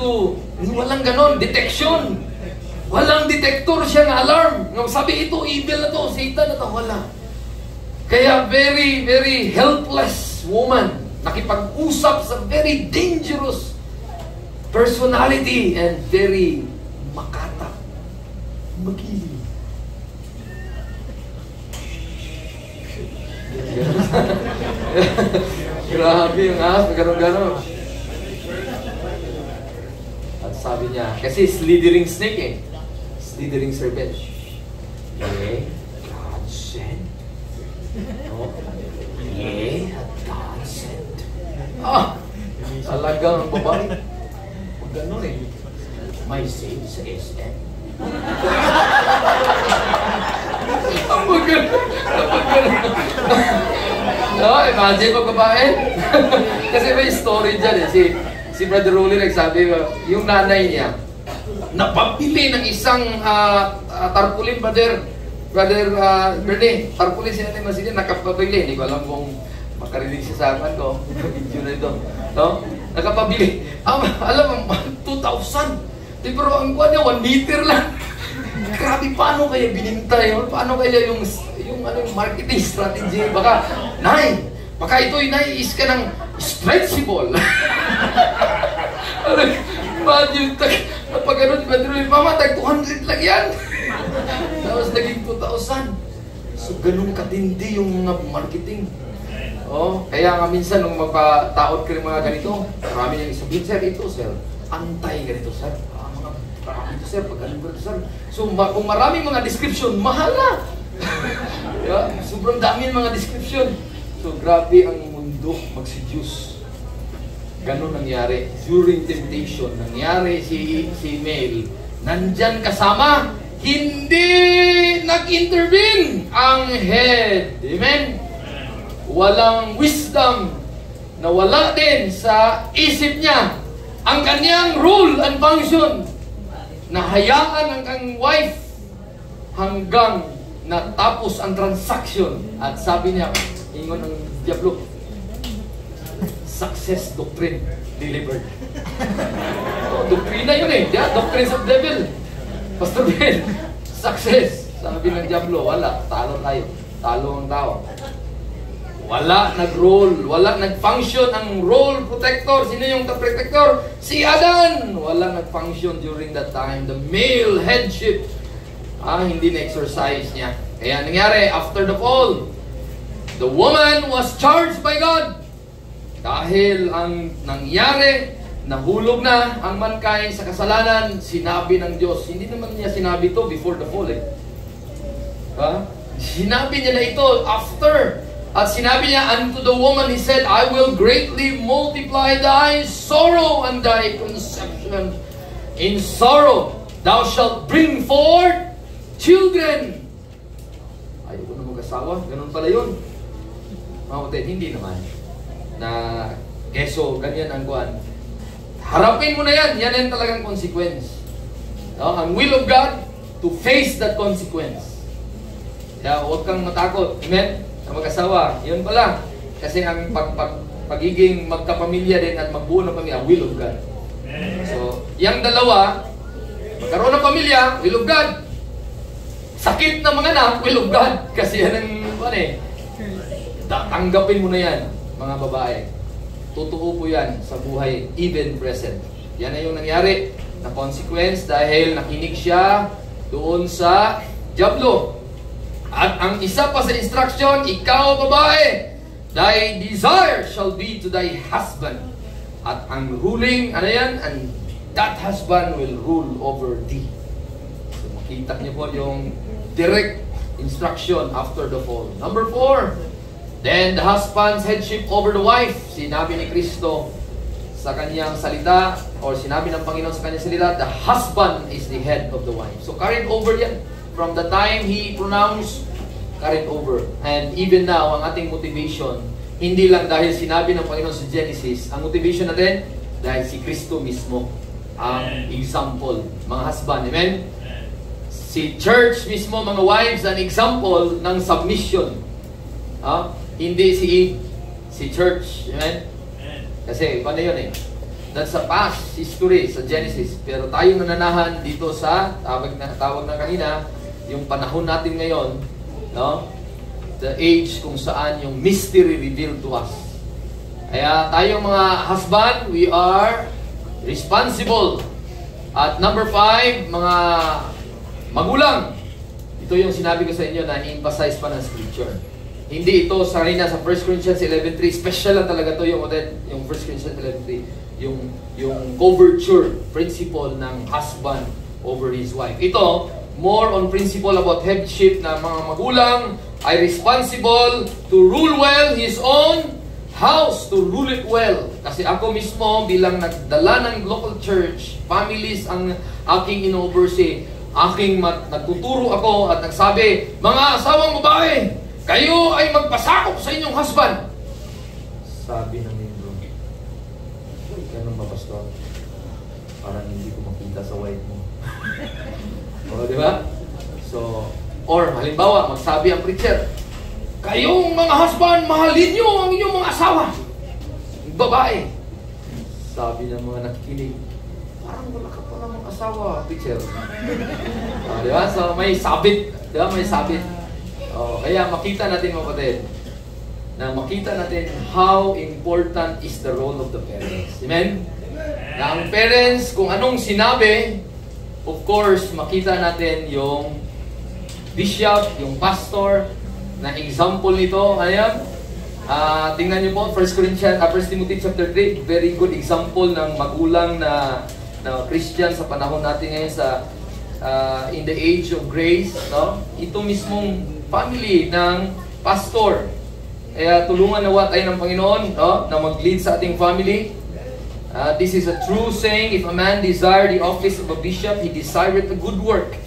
2. Walang ganun. Detection. Walang detector siya na alarm. Sabi ito, evil na to, Satan na to. Wala. Kaya very, very helpless woman. Nakipag-usap sa very dangerous personality and very makata. Magili. Grabe yung ahas, gano'n-gano'n. At sabi niya, kasi slithering snake eh. Slithering serpent. Okay, God sent. No? Okay, God sent. Talagang babae. Pag gano'n eh. May save sa SM. Kapag gano'n. No, imagine pag babae. Kasi may story dyan eh. Si Brother Rolly nagsabi, yung nanay niya, napapili ng isang tarpaulin, Brother Bernie, tarpaulin si Nanay Masilin, nakapabili. Hindi ko alam kung makarinig siya sa akin ko. Video na ito. No? Nakapabili. Alam mo, 2,000. Pero ang kuha niya, 1 liter lang. Grabe, paano kaya binintay? Paano kaya ano yung marketing strategy. Baka, baka ito'y nais ka ng stretchable. Imagine, pag ganun, mamatag 200 lang yan. Tapos naging 2,000. So, ganun katindi yung mga marketing. Kaya nga minsan, nung magpataot ka ng mga ganito, marami niyang sabihin, sir, ito, sir, anti-ganito, sir. Mga ito, sir, pag-ganito, sir. So, kung maraming mga description, mahal na. Diba? Sobrang dami yung mga description. So, grabe ang mundo mag-seduce. Ganon nangyari. During temptation, nangyari si male. Nandyan kasama, hindi nag-intervene ang head. Amen? Walang wisdom na wala din sa isip niya. Ang kanyang rule and function, nahayaan ang kang wife hanggang natapos ang transaction. At sabi niya, ingon ng Diablo, success doctrine delivered. Doktrina yun eh. Doctrines of devil. Pastor Ben, success. Sabi ng Diablo, wala. Talo tayo. Talo ang tao. Wala nag-role. Wala nag-function ang role protector. Sino yung protector? Si Adan. Wala nag-function during that time. The male headship. Hindi na-exercise niya. Kaya nangyari, after the fall, the woman was charged by God. Dahil ang nangyari, nahulog na ang mankind sa kasalanan, sinabi ng Diyos. Hindi naman niya sinabi ito before the fall eh. Sinabi niya na ito after. At sinabi niya, unto the woman, He said, I will greatly multiply thy sorrow and thy conception. In sorrow, thou shalt bring forth children. Ayaw ko na mag-asawa. Ganun pala yun. Mga hindi naman. Na keso, ganyan ang kuhan. Harapin mo na yan. Yan ang talagang consequence. Ang will of God to face that consequence. Kaya huwag kang matakot. Amen? Sa mag-asawa. Yun pala. Kasi ang pagiging magkapamilya din at magbuo ng pamilya, will of God. So, yung dalawa, magkaroon ng pamilya, will of God. Sakit na mga anak, will of God. Kasi yan ang tanggapin mo na yan. Mga babae, totoo po yan sa buhay, even present. Yan na yung nangyari na consequence dahil nakinig siya doon sa Diablo. At ang isa pa sa instruction, ikaw babae, thy desire shall be to thy husband. At ang ruling, and that husband will rule over thee. So makita niyo po yung direct instruction after the fall. Number 4, then the husband's headship over the wife. Sinabi ni Kristo sa kanyang salita, or sinabi ng Panginoon sa kanyang salita, the husband is the head of the wife. So carried over yan. From the time He pronounced, carried over. And even now, ang ating motivation, hindi lang dahil sinabi ng Panginoon sa Genesis, ang motivation natin, dahil si Kristo mismo ang example. Mga husband, amen? Si church mismo, mga wives, an example ng submission. Hindi si Eve, si church. Amen? Kasi, paano yun eh? That's a past history sa Genesis. Pero tayo nananahan dito sa, tawag na kanina, yung panahon natin ngayon, the age kung saan yung mystery revealed to us. Kaya tayong mga husband, we are responsible. At number 5, mga magulang. Ito yung sinabi ko sa inyo na i-emphasize pa ng scripture. Hindi ito sarili sa 1 Corinthians 11:3. Special lang talaga ito yung 1 Corinthians 11:3. Yung coverture principle ng husband over his wife. Ito, more on principle about headship na mga magulang ay responsible to rule well his own house, to rule it well. Kasi ako mismo bilang nagdala ng local church, families ang aking in-oversee. Nagtuturo ako at nagsabi, mga asawang babae, kayo ay magpasakop sa inyong husband. Sabi ng membro, ganun ba, pastor? Parang hindi ko makita sa white mo. O, di ba? So, or halimbawa, magsabi ang preacher, kayong mga husband, mahalin nyo ang inyong mga asawa. Babae. Sabi ng mga nakikinig, parang wala ka pa namang asawa, preacher. Di ba? So, may sabit. Di ba? May sabit. Kaya makita natin mga kapatid, na makita natin how important is the role of the parents. Amen? Na ang parents, kung anong sinabi, of course, makita natin yung bishop, yung pastor, na example nito. Ayan. Tingnan niyo po, 1 Timothy chapter 3, very good example ng magulang na Christian sa panahon natin ngayon sa in the age of grace. No? Ito mismong family ng pastor. Kaya tulungan nawa tayo ng Panginoon, no, na mag-lead sa ating family. This is a true saying, if a man desire the office of a bishop, he desireth a good work.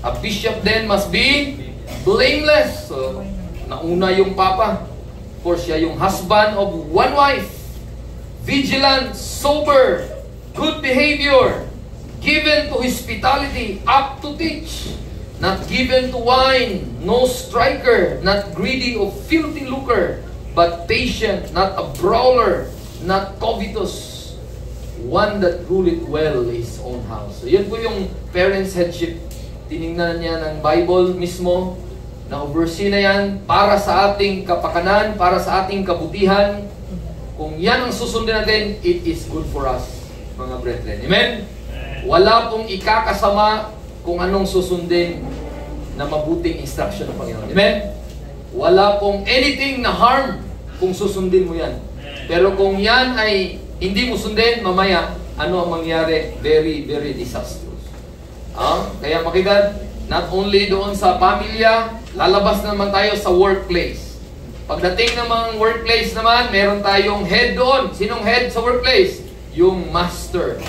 A bishop then must be blameless. So, nauna yung papa. Of course, siya yung husband of one wife. Vigilant, sober, good behavior, given to hospitality, apt to teach. Not given to wine, no striker, not greedy of filthy lucre, but patient, not a brawler, not covetous, one that ruleth well his own house. So yan po yung parents' headship. Tinignan niya ng Bible mismo, na oversee na yan para sa ating kapakanan, para sa ating kabutihan. Kung yan ang susundin natin, it is good for us, mga brethren. Amen? Wala pong ikakasama kung anong susundin na mabuting instruction ng Panginoon. Amen? Wala pong anything na harm kung susundin mo yan. Pero kung yan ay hindi mo sundin, mamaya, ano ang mangyari? Very, very disastrous. Kaya makita, not only doon sa pamilya, lalabas naman tayo sa workplace. Pagdating ng mga workplace naman, meron tayong head doon. Sinong head sa workplace? Yung master.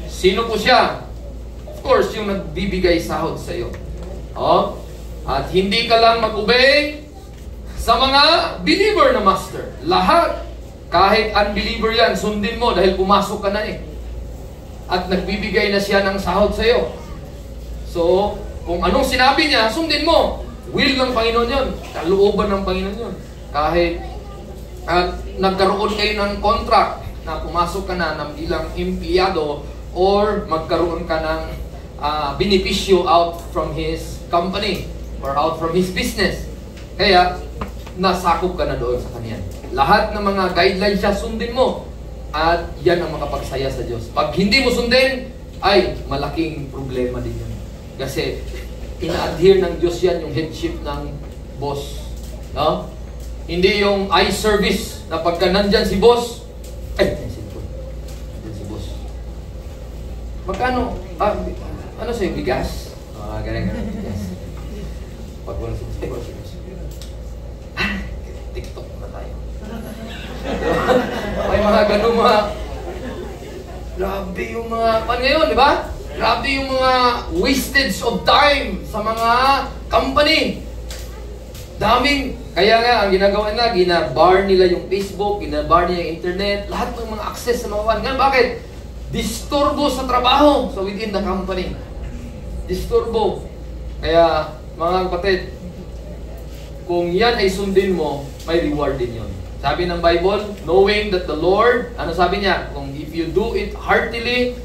Sino po siya? Of course, yung nagbibigay sahod sa iyo. At hindi ka lang mag-obey sa mga believer na master. Lahat, kahit unbeliever yan, sundin mo dahil pumasok ka na eh. At nagbibigay na siya ng sahod sa iyo. So, kung anong sinabi niya, sundin mo. Will ng Panginoon yun. Kalooban ng Panginoon yun. Kahit nagkaroon kayo ng contract na pumasok ka na ng bilang empleyado or magkaroon ka ng benepisyo out from his company or out from his business. Kaya, nasakop ka na doon sa kanya. Lahat ng mga guidelines siya, sundin mo. At yan ang makapagsaya sa Diyos. Pag hindi mo sundin, ay malaking problema din yun. Kasi, ina-adhere ng Diyos yan yung headship ng boss. No? Hindi yung eye service na pagka nandyan si boss, nandyan si boss. Magkano? Ano sa'yo? Bigas? Ganyan. Bigas. Pag wala si boss, TikTok na tayo. May mga ganun mga grabe yung mga ngayon, di ba? Grabe yung mga wastage of time sa mga company. Daming, kaya nga, ang ginagawa nila, ginabar nila yung Facebook, ginabar nila yung internet, lahat ng mga access sa mga one. Nga, bakit? Disturbo sa trabaho, so within the company. Disturbo. Kaya, mga kapatid, kung yan ay sundin mo, may reward din yun. Sabi ng Bible, knowing that the Lord, ano sabi niya? Kung if you do it heartily,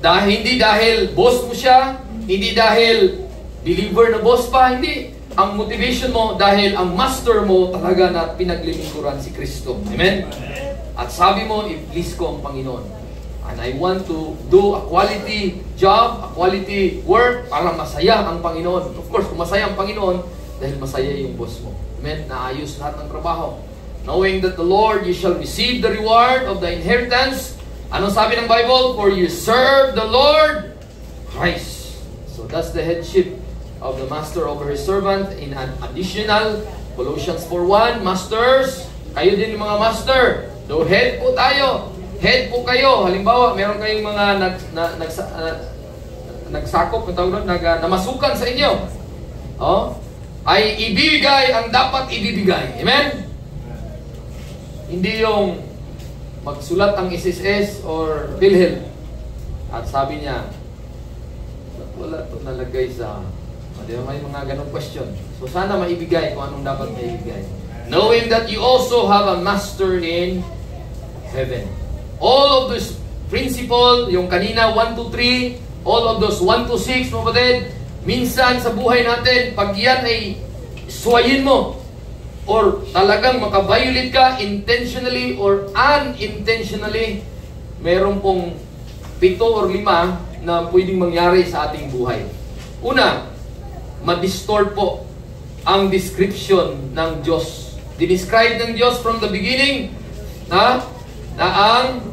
hindi dahil boss mo siya, hindi dahil believer na boss pa, hindi. Ang motivation mo dahil ang master mo talaga na pinaglilingkuran si Kristo. Amen? At sabi mo, i-please ko ang Panginoon. And I want to do a quality job, a quality work para masaya ang Panginoon. Of course, kung masaya ang Panginoon, dahil masaya yung boss mo. Amen? Naayos lahat ng trabaho. Knowing that the Lord, you shall receive the reward of the inheritance. Anong sabi ng Bible? For you serve the Lord Christ. So that's the headship of the master over his servant. In an additional, Colossians 4:1, Masters, kayo din yung mga master. So head po tayo. Head po kayo. Halimbawa, meron kayong mga nagsakop, namasukan sa inyo. Ay ibigay ang dapat ibibigay. Amen? Hindi yung magsulat ang SSS or PhilHealth. At sabi niya, wala ito nalagay sa... Di ba may mga ganong question? So sana maibigay kung anong dapat maibigay. Knowing that you also have a master in heaven. All of this principle, yung kanina 1 to 3, all of those 1 to 6, mga kapatid, minsan sa buhay natin, pag yan ay swayin mo, or talagang makaviolate ka intentionally or unintentionally, meron pong 7 or 5 na pwedeng mangyari sa ating buhay. Una, ma-distort po ang description ng Diyos. Dinescribe ng Diyos from the beginning na ang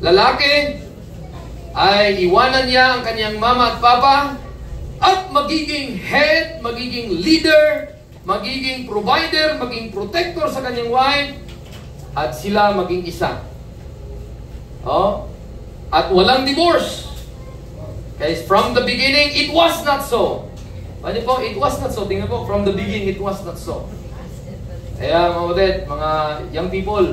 lalaki ay iwanan niya ang kanyang mama at papa at magiging head, magiging leader, magiging provider, maging protector sa kanyang wife, at sila maging isa. At walang divorce. Guys, from the beginning, it was not so. Ano po? It was not so. Tingnan po, from the beginning, it was not so. Kaya mga kapatid, mga young people,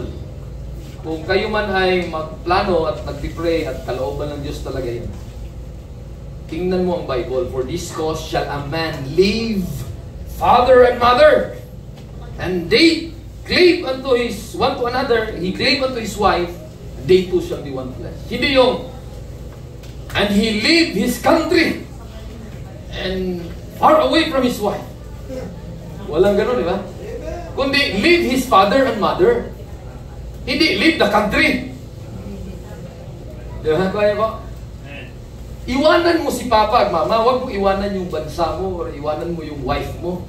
kung kayo man ay magplano at nagpipray at kalooban ng Diyos talaga yun, tingnan mo ang Bible. For this cause shall a man leave father and mother, and they cleave unto his one to another. He cleave unto his wife, and they two shall be one flesh. Hindi yung, and he leave his country and far away from his wife. Walang ganun, di ba? Kundi leave his father and mother. Hindi leave the country. Di ba? Kaya po? Iwanan mo si papa at mama. Huwag mo iwanan yung bansa mo or iwanan mo yung wife mo.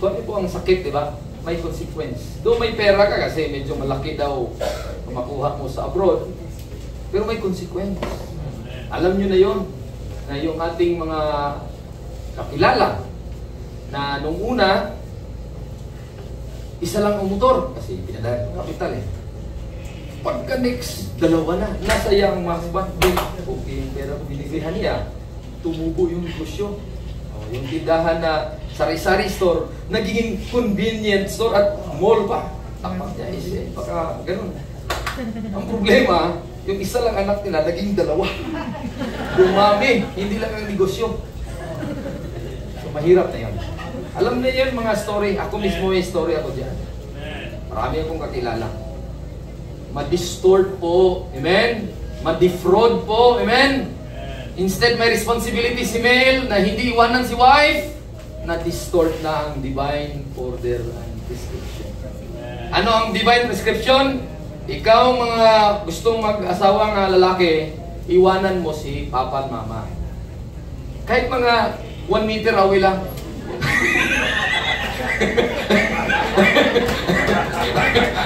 Kung ano po ang sakit, di ba? May consequence. Doon may pera ka kasi medyo malaki daw makuha mo sa abroad. Pero may consequence. Alam nyo na yon, na yung ating mga kakilala na nung una, isa lang ang motor kasi pinadala ng kapital eh. Pagka next, 2 na. Nasa yang masban. Okay, yung pera ko binigrihan niya. Tumubo yung negosyo. Yung tindahan na sari-sari store, nagiging convenient store at mall pa. Tapat niya is baka ganun. Ang problema, yung isa lang anak nila, naging 2. Dumami, hindi lang ang negosyo. So, mahirap na yan. Alam na yan mga story. Ako mismo may story ako dyan. Marami akong kakilala. Ma-distort po. Amen? Ma-defraud po. Amen? Instead, may responsibility si male na hindi iwanan si wife, na-distort na ang divine order and prescription. Ano ang divine prescription? Ikaw mga gustong mag-asawang lalaki, iwanan mo si papa at mama. Kahit mga 1 meter away lang.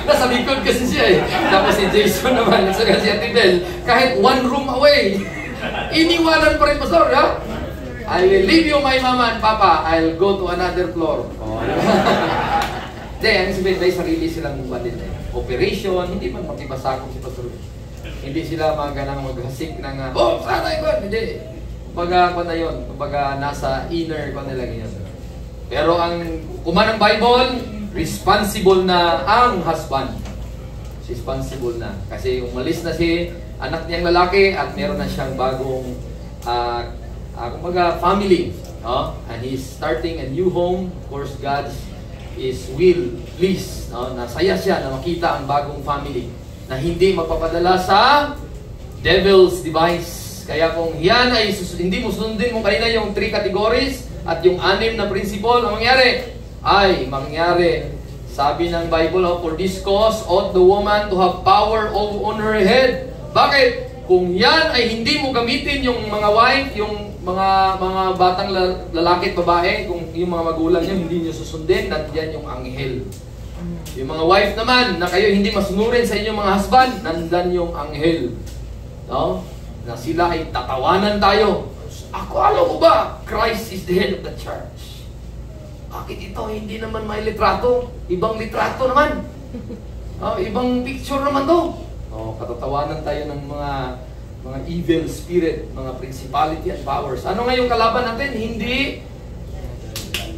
Nasa likod kasi siya eh. Tapos si Jason naman, at saka si Ate Bel, kahit 1 room away, iniwanan pa rin, pastor, ha? I will leave you my mama and papa, I'll go to another floor. Hindi, ang sabihin, may sarili silang din eh. Operation, hindi man makibasakong si pastor. Hindi sila maganang maghasik ng, sana yun, hindi. Kumbaga, na yun, kumbaga, nasa inner ko nila ganyan. Pero ang kuman ng Bible, responsible na ang husband. Responsible na. Kasi umalis na si anak niyang lalaki at meron na siyang bagong kumbaga family. No? And he's starting a new home. Of course, God is will, please. No? Nasaya siya na makita ang bagong family na hindi magpapadala sa devil's device. Kaya kung yan ay hindi mo sundin mo kanina yung 3 categories at yung 6 na principle, ang mangyari, sabi ng Bible, for this cause ought the woman to have power on her head. Bakit? Kung yan ay hindi mo gamitin yung mga wife, yung mga batang lalaki at babae, kung yung mga magulang niyo hindi niyo susundin, nandiyan yung anghel. Yung mga wife naman, na kayo hindi masunurin sa inyong mga husband, nandan yung anghel. No? Na sila ay tatawanan tayo. Ako, alam mo ba? Christ is the head of the church. Bakit ito? Hindi naman may litrato. Ibang litrato naman. Ibang picture naman to. Katatawanan tayo ng mga evil spirit, mga principality and powers. Ano nga yung kalaban natin? Hindi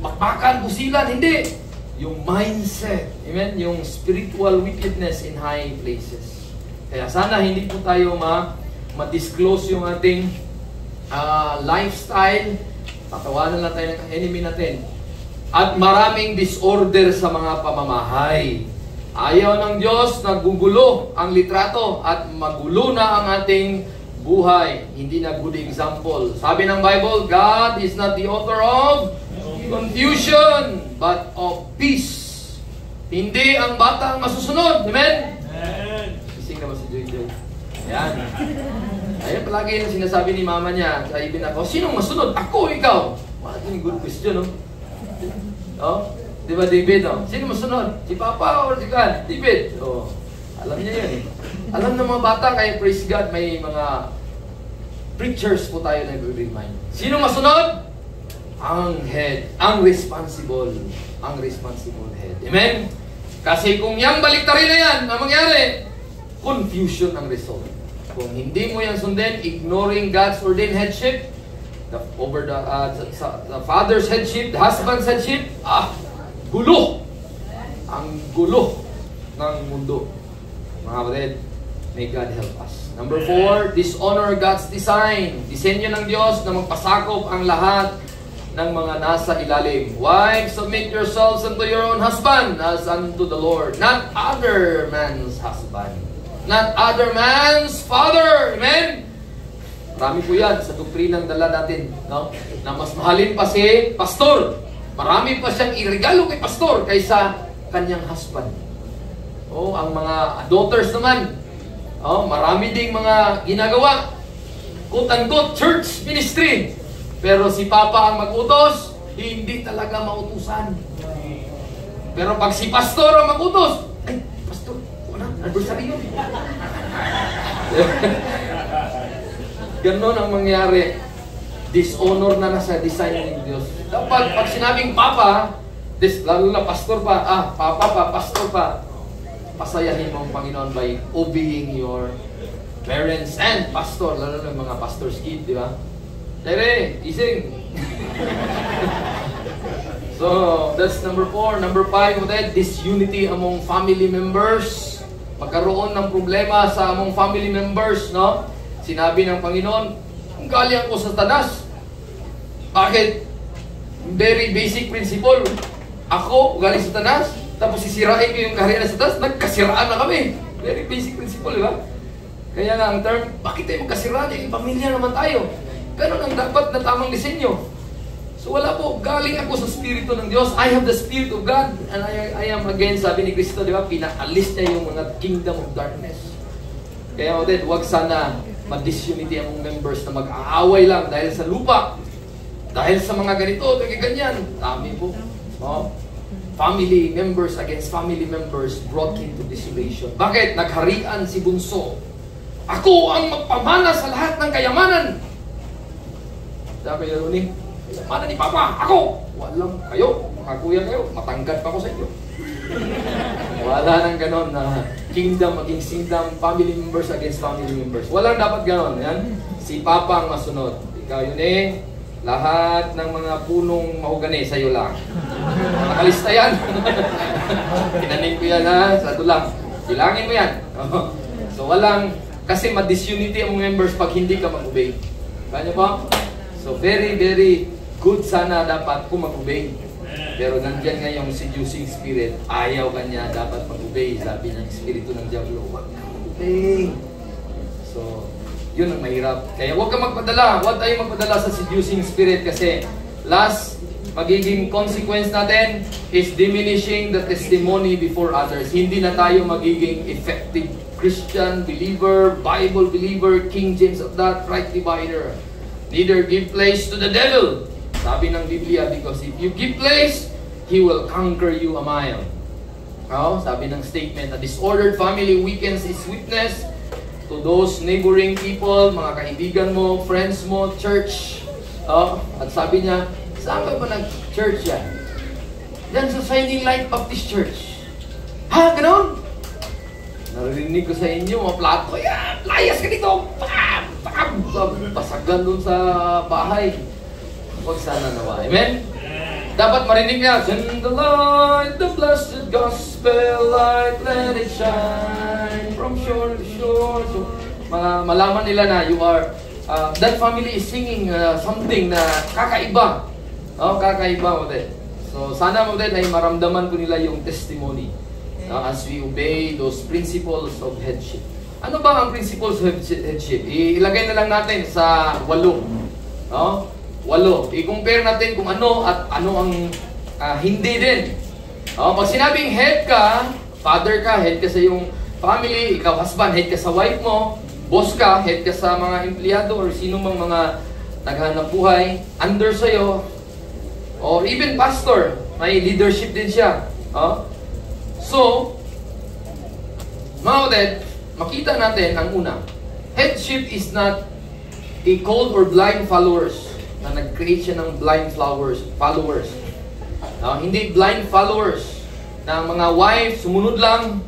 bakbakan, busilan, hindi. Yung mindset. Amen? Yung spiritual wickedness in high places. Kaya sana hindi po tayo ma-disclose yung ating lifestyle. Tatawanan lang tayo ng enemy natin. At maraming disorder sa mga pamamahay. Ayaw ng Diyos na gugulo ang litrato at magulo na ang ating buhay, hindi na good example. Sabi ng Bible, God is not the author of confusion, but of peace. Hindi ang bata ang masusunod. Amen? Ising naman si Joy. Ayan. Ayan palagi yung sinasabi ni mama niya sa ibin ako, sinong masunod? Ako o ikaw? What a good question, no? Oh? Di ba David, no? Sino masunod? Si Papa o si God? David. Oh. Alam niya yun eh. Alam ng mga bata, kaya praise God, may mga preachers po tayo na nag-remind. Sino masunod? Ang head, ang responsible head. Amen? Kasi kung yung baliktarin na yan, ang mangyari, confusion ang result. Kung hindi mo yan sundin, ignoring God's ordained headship, the father's headship, the husband's headship, gulo! Ang gulo ng mundo. Mga kapatid, may God help us. Number 4, dishonor God's design. Disenyo ng Diyos na magpasakop ang lahat ng mga nasa ilalim. Wives, submit yourselves unto your own husband as unto the Lord, not other man's husband, not other man's father. Amen? Marami po yan sa doktrinang dala natin, no? Na mas mahalin pa si pastor. Marami pa siyang iregalo kay pastor kaysa kanyang husband. Oh, ang mga daughters naman, oh, marami ding mga ginagawa, quote-unquote church ministry. Pero si Papa ang mag-utos, hindi talaga mautusan. Pero pag si Pastor ang mag-utos, ay, Pastor, wala, anniversary yun. Ganon ang mangyari. Dishonor na nasa design ng Diyos. Dapat pag sinabing Papa, lalo na Pastor pa, Papa pa, Pastor pa, pasayahin mo ang Panginoon by obeying your parents and Pastor, lalo na mga pastor's kid, di ba? Tere, ising. So, that's number 4. Number 5, disunity among family members. Magkaroon ng problema sa among family members, no? Sinabi ng Panginoon, kung galing ako sa Satanas, bakit? Very basic principle. Ako, galing sa Satanas, tapos sisirain ko yung kaharian sa Satanas, nagkasiraan na kami. Very basic principle, di ba? Kaya nga ang term, bakit tayo magkasiraan? Pamilya naman tayo. Ganun ang dapat na tamang disenyo. So wala po, galing ako sa Espiritu ng Diyos. I have the Spirit of God. And I am again, sabi ni Kristo, di ba, pinaalis niya yung mga kingdom of darkness. Kaya huwag sana ma-disunity ang members na mag-aaway lang dahil sa lupa. Dahil sa mga ganito, ganyan. Dami po. Oh. Family members against family members brought into desolation. Bakit? Nagharian si Bunso. Ako ang magpamana sa lahat ng kayamanan. Sabi niya rin, mana ni Papa? Ako! Walang kayo. Makakuya kayo. Matangkad pa ko sa inyo. Wala nang ganon na kingdom against kingdom, family members against family members. Walang dapat ganon. Yan. Si Papa ang masunod. Ikaw yun eh. Lahat ng mga punong mahugani sa'yo lang. Nakalista yan. Tinanin ko yan ha. Sa lang. Bilangin mo yan. So walang, kasi ma-disunity ang members pag hindi ka mag-obey. Kanya po? So very, very good sana dapat kung mag-obey. Pero nandiyan nga yung seducing spirit, ayaw kanya dapat mag-obey. Sabi ng espiritu ng Diablo, huwag ka mag-obey. So, yun ang mahirap. Kaya huwag ka magpadala. Huwag tayo magpadala sa seducing spirit kasi last, magiging consequence natin is diminishing the testimony before others. Hindi na tayo magiging effective Christian believer, Bible believer, King James of that, right divider. Neither give place to the devil. Sabi ng Biblia, because if you give place, he will conquer you a mile. Oh, sabi ng statement, a disordered family weakens its witness to those neighboring people, mga kaibigan mo, friends mo, church. Oh, at sabi niya, saan ka ba nag-church yan? Yan sa Shining Light Baptist Church. Ha, gano'n? Narinig ko sa inyo, mga plato, yan, layas ka dito, pasagan dun sa bahay. Huwag sana nawa. Amen? Dapat marinig niya, send the light, the blessed gospel light, let it shine from shore to shore. So, malaman nila na you are, that family is singing something na kakaiba. Oh, kakaiba mo din. So, sana mo din ay maramdaman ko nila yung testimony as we obey those principles of headship. Ano ba ang principles of headship? Ilagay na lang natin sa 8. No? 8. I-compare natin kung ano at ano ang hindi din. Pag sinabing head ka, father ka, head ka sa iyong family, ikaw husband, head ka sa wife mo, boss ka, head ka sa mga empleyado or sino mang mga naghahanap buhay, under sa'yo, or even pastor, may leadership din siya. So, mga kapatid, makita natin ang una. Headship is not a cold or blind followers na nag-create siya ng blind followers. Hindi blind followers na mga wife, sumunod lang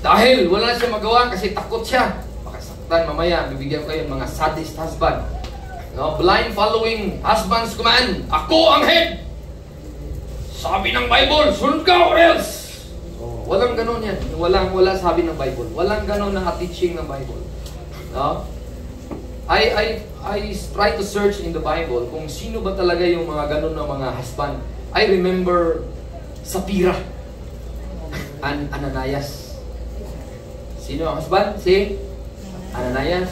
dahil wala siya magawa kasi takot siya. Makasaktan mamaya, bibigyan ko kayo mga sadist husband. Blind following husband's command. Ako ang head! Sabi ng Bible, sunod ka or else! Walang ganon yan. Wala sabi ng Bible. Walang ganon na teaching ng Bible. I try to search in the Bible kung sino ba talaga yung mga ganon na mga husband. I remember Sapphira and Ananias. Sino ang husband? Si Ananias.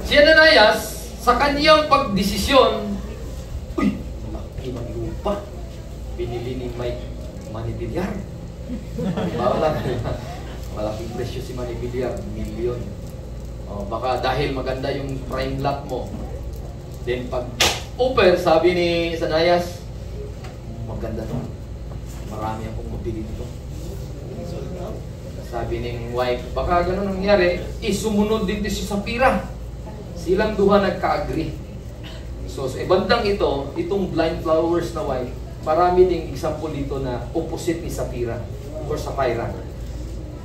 Si Ananias, sa kanyang pagdesisyon, uy, malaki ng lupa. Binili ni Mike Manibilyar. Malaking presyo si Manibilyar, milyon. Baka dahil maganda yung prime lot mo. Then pag offer, sabi ni Ananias, maganda to. Marami akong mabili nito. Sabi ng wife, baka ganun nangyari, sumunod din si Sapphira. Silang duha nagka-agree. So sa bandang ito, itong blind followers na wife, marami ding example dito na opposite ni Sapphira or Sapphira.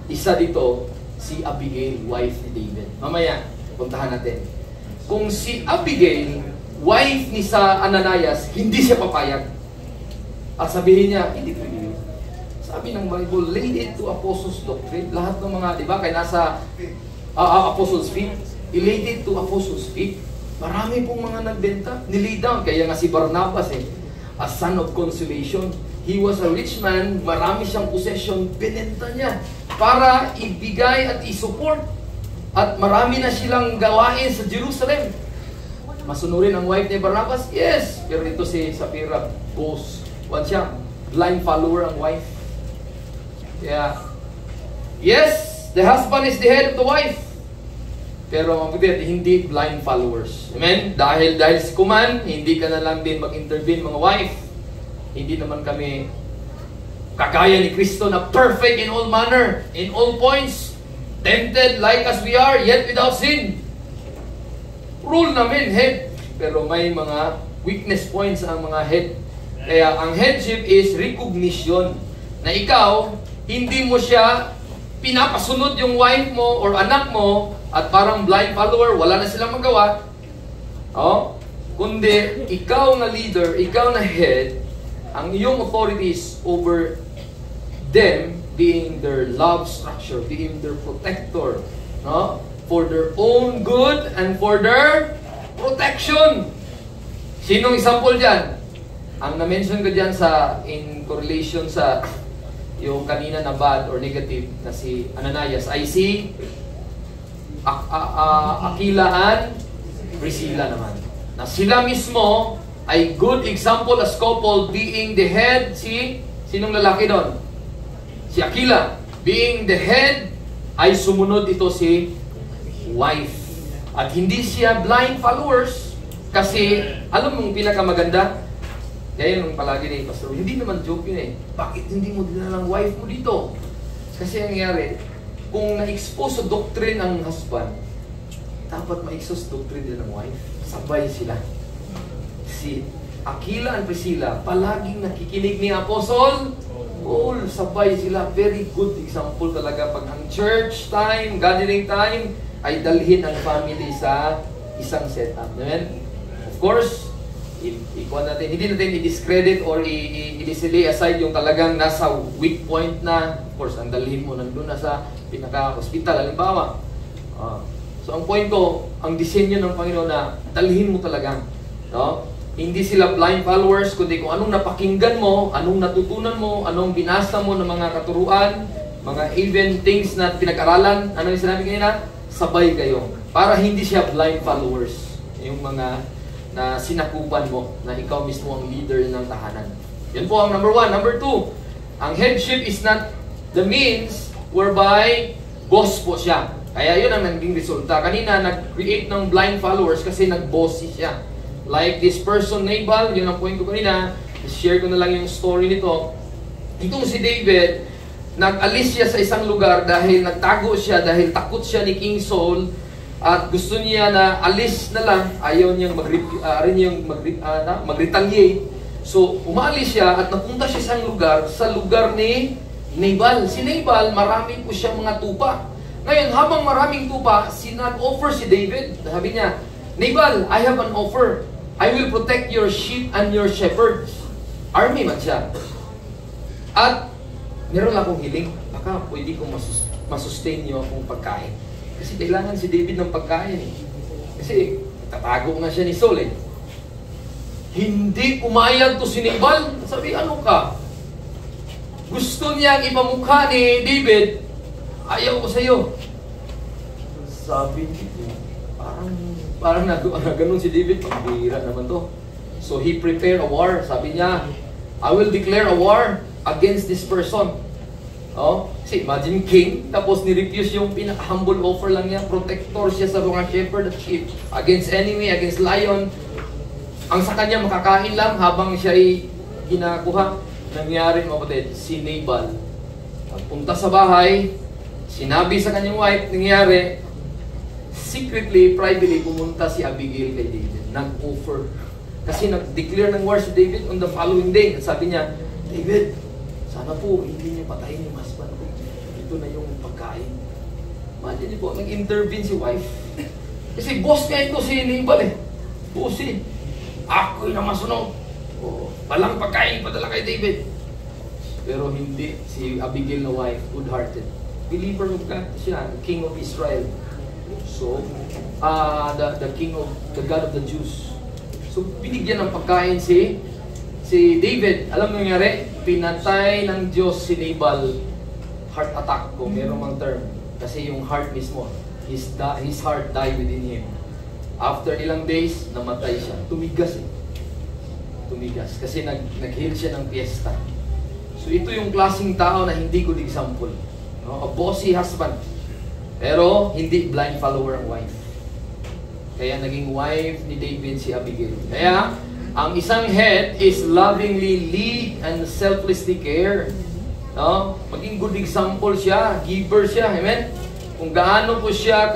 Isa dito, si Abigail, wife ni David. Mamaya, puntahan natin. Kung si Abigail, wife ni Ananias, hindi siya papayag. At sabihin niya, hindi pwede. Sabi ng Bible, laid it to apostles' doctrine. Lahat ng mga, di ba, kaya nasa apostles' feet, laid it to apostles' feet. Marami pong mga nagbenta, nilay down. Kaya nga si Barnabas, a son of consolation. He was a rich man, marami siyang possession, binenta niya para ibigay at isupport. At marami na silang gawain sa Jerusalem. Masunurin ang wife ni Barnabas? Yes! Pero ito si Sapphira, boss. What siya? Blind follower ang wife. Yeah. Yes, the husband is the head of the wife. Pero mabuti, hindi blind followers. Amen? Dahil si Kuman, hindi ka na lang din mag-intervene mga wife. Hindi naman kami kakaya ni Kristo na perfect in all manner, in all points, tempted like as we are, yet without sin. Rule namin, head. Pero may mga weakness points ang mga head. Kaya ang headship is recognition na ikaw, hindi mo siya pinapasunod yung wife mo or anak mo at parang blind follower, wala na silang magawa. Kundi ikaw na leader, ikaw na head, ang iyong authorities over them being their love structure, being their protector, for their own good and for their protection. Sinong example dyan? Ang na-mention ko dyan in correlation sa yung kanina na bad or negative na si Ananias ay si Aquila and Priscilla naman. Na sila mismo ay good example as couple being the head. Sinong lalaki doon? Si Aquila. Being the head ay sumunod ito si wife. At hindi siya blind followers kasi alam mong pinakamaganda. Kaya yung palagi ni Pastor, hindi naman joke yun Bakit hindi mo dinalang wife mo dito? Kasi ang nangyari, kung na-expose sa doctrine ang husband, dapat ma-expose doctrine din ng wife. Sabay sila. Si Aquila and Priscilla, palaging nakikinig ni Apostle Paul. Sabay sila. Very good example talaga pag ang church time, gathering time, ay dalhin ang family sa isang setup. Amen? Of course, hindi natin i-discredit or i-lay aside yung talagang nasa weak point na, of course, ang dalhin mo nandun na sa pinaka-hospital, halimbawa. So, ang point ko, ang disenyo ng Panginoon na dalhin mo talaga. Hindi sila blind followers, kundi kung anong napakinggan mo, anong natutunan mo, anong binasa mo ng mga katuruan, mga even things na pinag-aralan, ano yung sinabi kanina? Sabay kayo. Para hindi siya blind followers. Yung mga na sinakupan mo, na ikaw mismo ang leader ng tahanan. Yan po ang number 1. Number 2, ang headship is not the means whereby boss po siya. Kaya yun ang naging resulta. Kanina, nag-create ng blind followers kasi nag-bossy siya. Like this person, Nabal, yun ang point ko kanina. Share ko na lang yung story nito. Itong si David, nag-alis siya sa isang lugar dahil nagtago siya, dahil takot siya ni King Saul at gusto niya na alis na lang, ayaw niyang mag-retaliate. So, umaalis siya at napunta siya sa lugar ni Nabal. Si Nabal, marami po siya mga tupa. Ngayon, habang maraming tupa, nag-offer si David. Sabi niya, Nabal, I have an offer. I will protect your sheep and your shepherds. Army man siya. At meron akong hiling, baka pwede kong masustain niyo akong pagkain. Kasi kailangan si David ng pagkain eh. Kasi tatago nga siya ni Saul eh. Hindi umayag to si Nabal. Sabi, ano ka? Gusto niyang ipamukha ni David, ayaw ko sa'yo. Sabi niya, parang ganun si David, pambihira naman to. So he prepared a war. Sabi niya, I will declare a war against this person. Oh, kasi imagine king, tapos ni-refuse yung pinaka-humble offer lang niya, protector siya sa mga shepherd at sheep, against enemy, against lion. Ang sa kanya makakain lang habang siya ay ginakuha. Nangyari mga kapatid, si Nabal, punta sa bahay, sinabi sa kanyang wife, nangyari, secretly, privately, pumunta si Abigail kay David, nag-offer. Kasi nag-declare ng war si David on the following day. At sabi niya, David, sana po, hindi niyo patayin yung husband ko. Ito na yung pagkain. Imagine niyo po, nag-intervene si wife. Kasi boss niya ito si Nabal eh. Bossy. Ako'y na masunod. O, walang pagkain padala kay David. Pero hindi. Si Abigail na wife, good-hearted. Believer of God siya, King of Israel. So, the King of, the God of the Jews. So, binigyan ng pagkain si David. Alam mo nangyari? Pinatay ng Diyos si Nabal. Heart attack kung meron mang term. Kasi yung heart mismo, his heart died within him. After ilang days, namatay siya. Tumigas eh. Tumigas. Kasi nag-heal siya ng piyesta. So ito yung klaseng tao na hindi good example. No? A bossy husband. Pero hindi blind follower ang wife. Kaya naging wife ni David si Abigail. Kaya ang isang head is lovingly lead and selflessly care. No? Maging good example siya, giver siya. Amen? Kung gaano po siya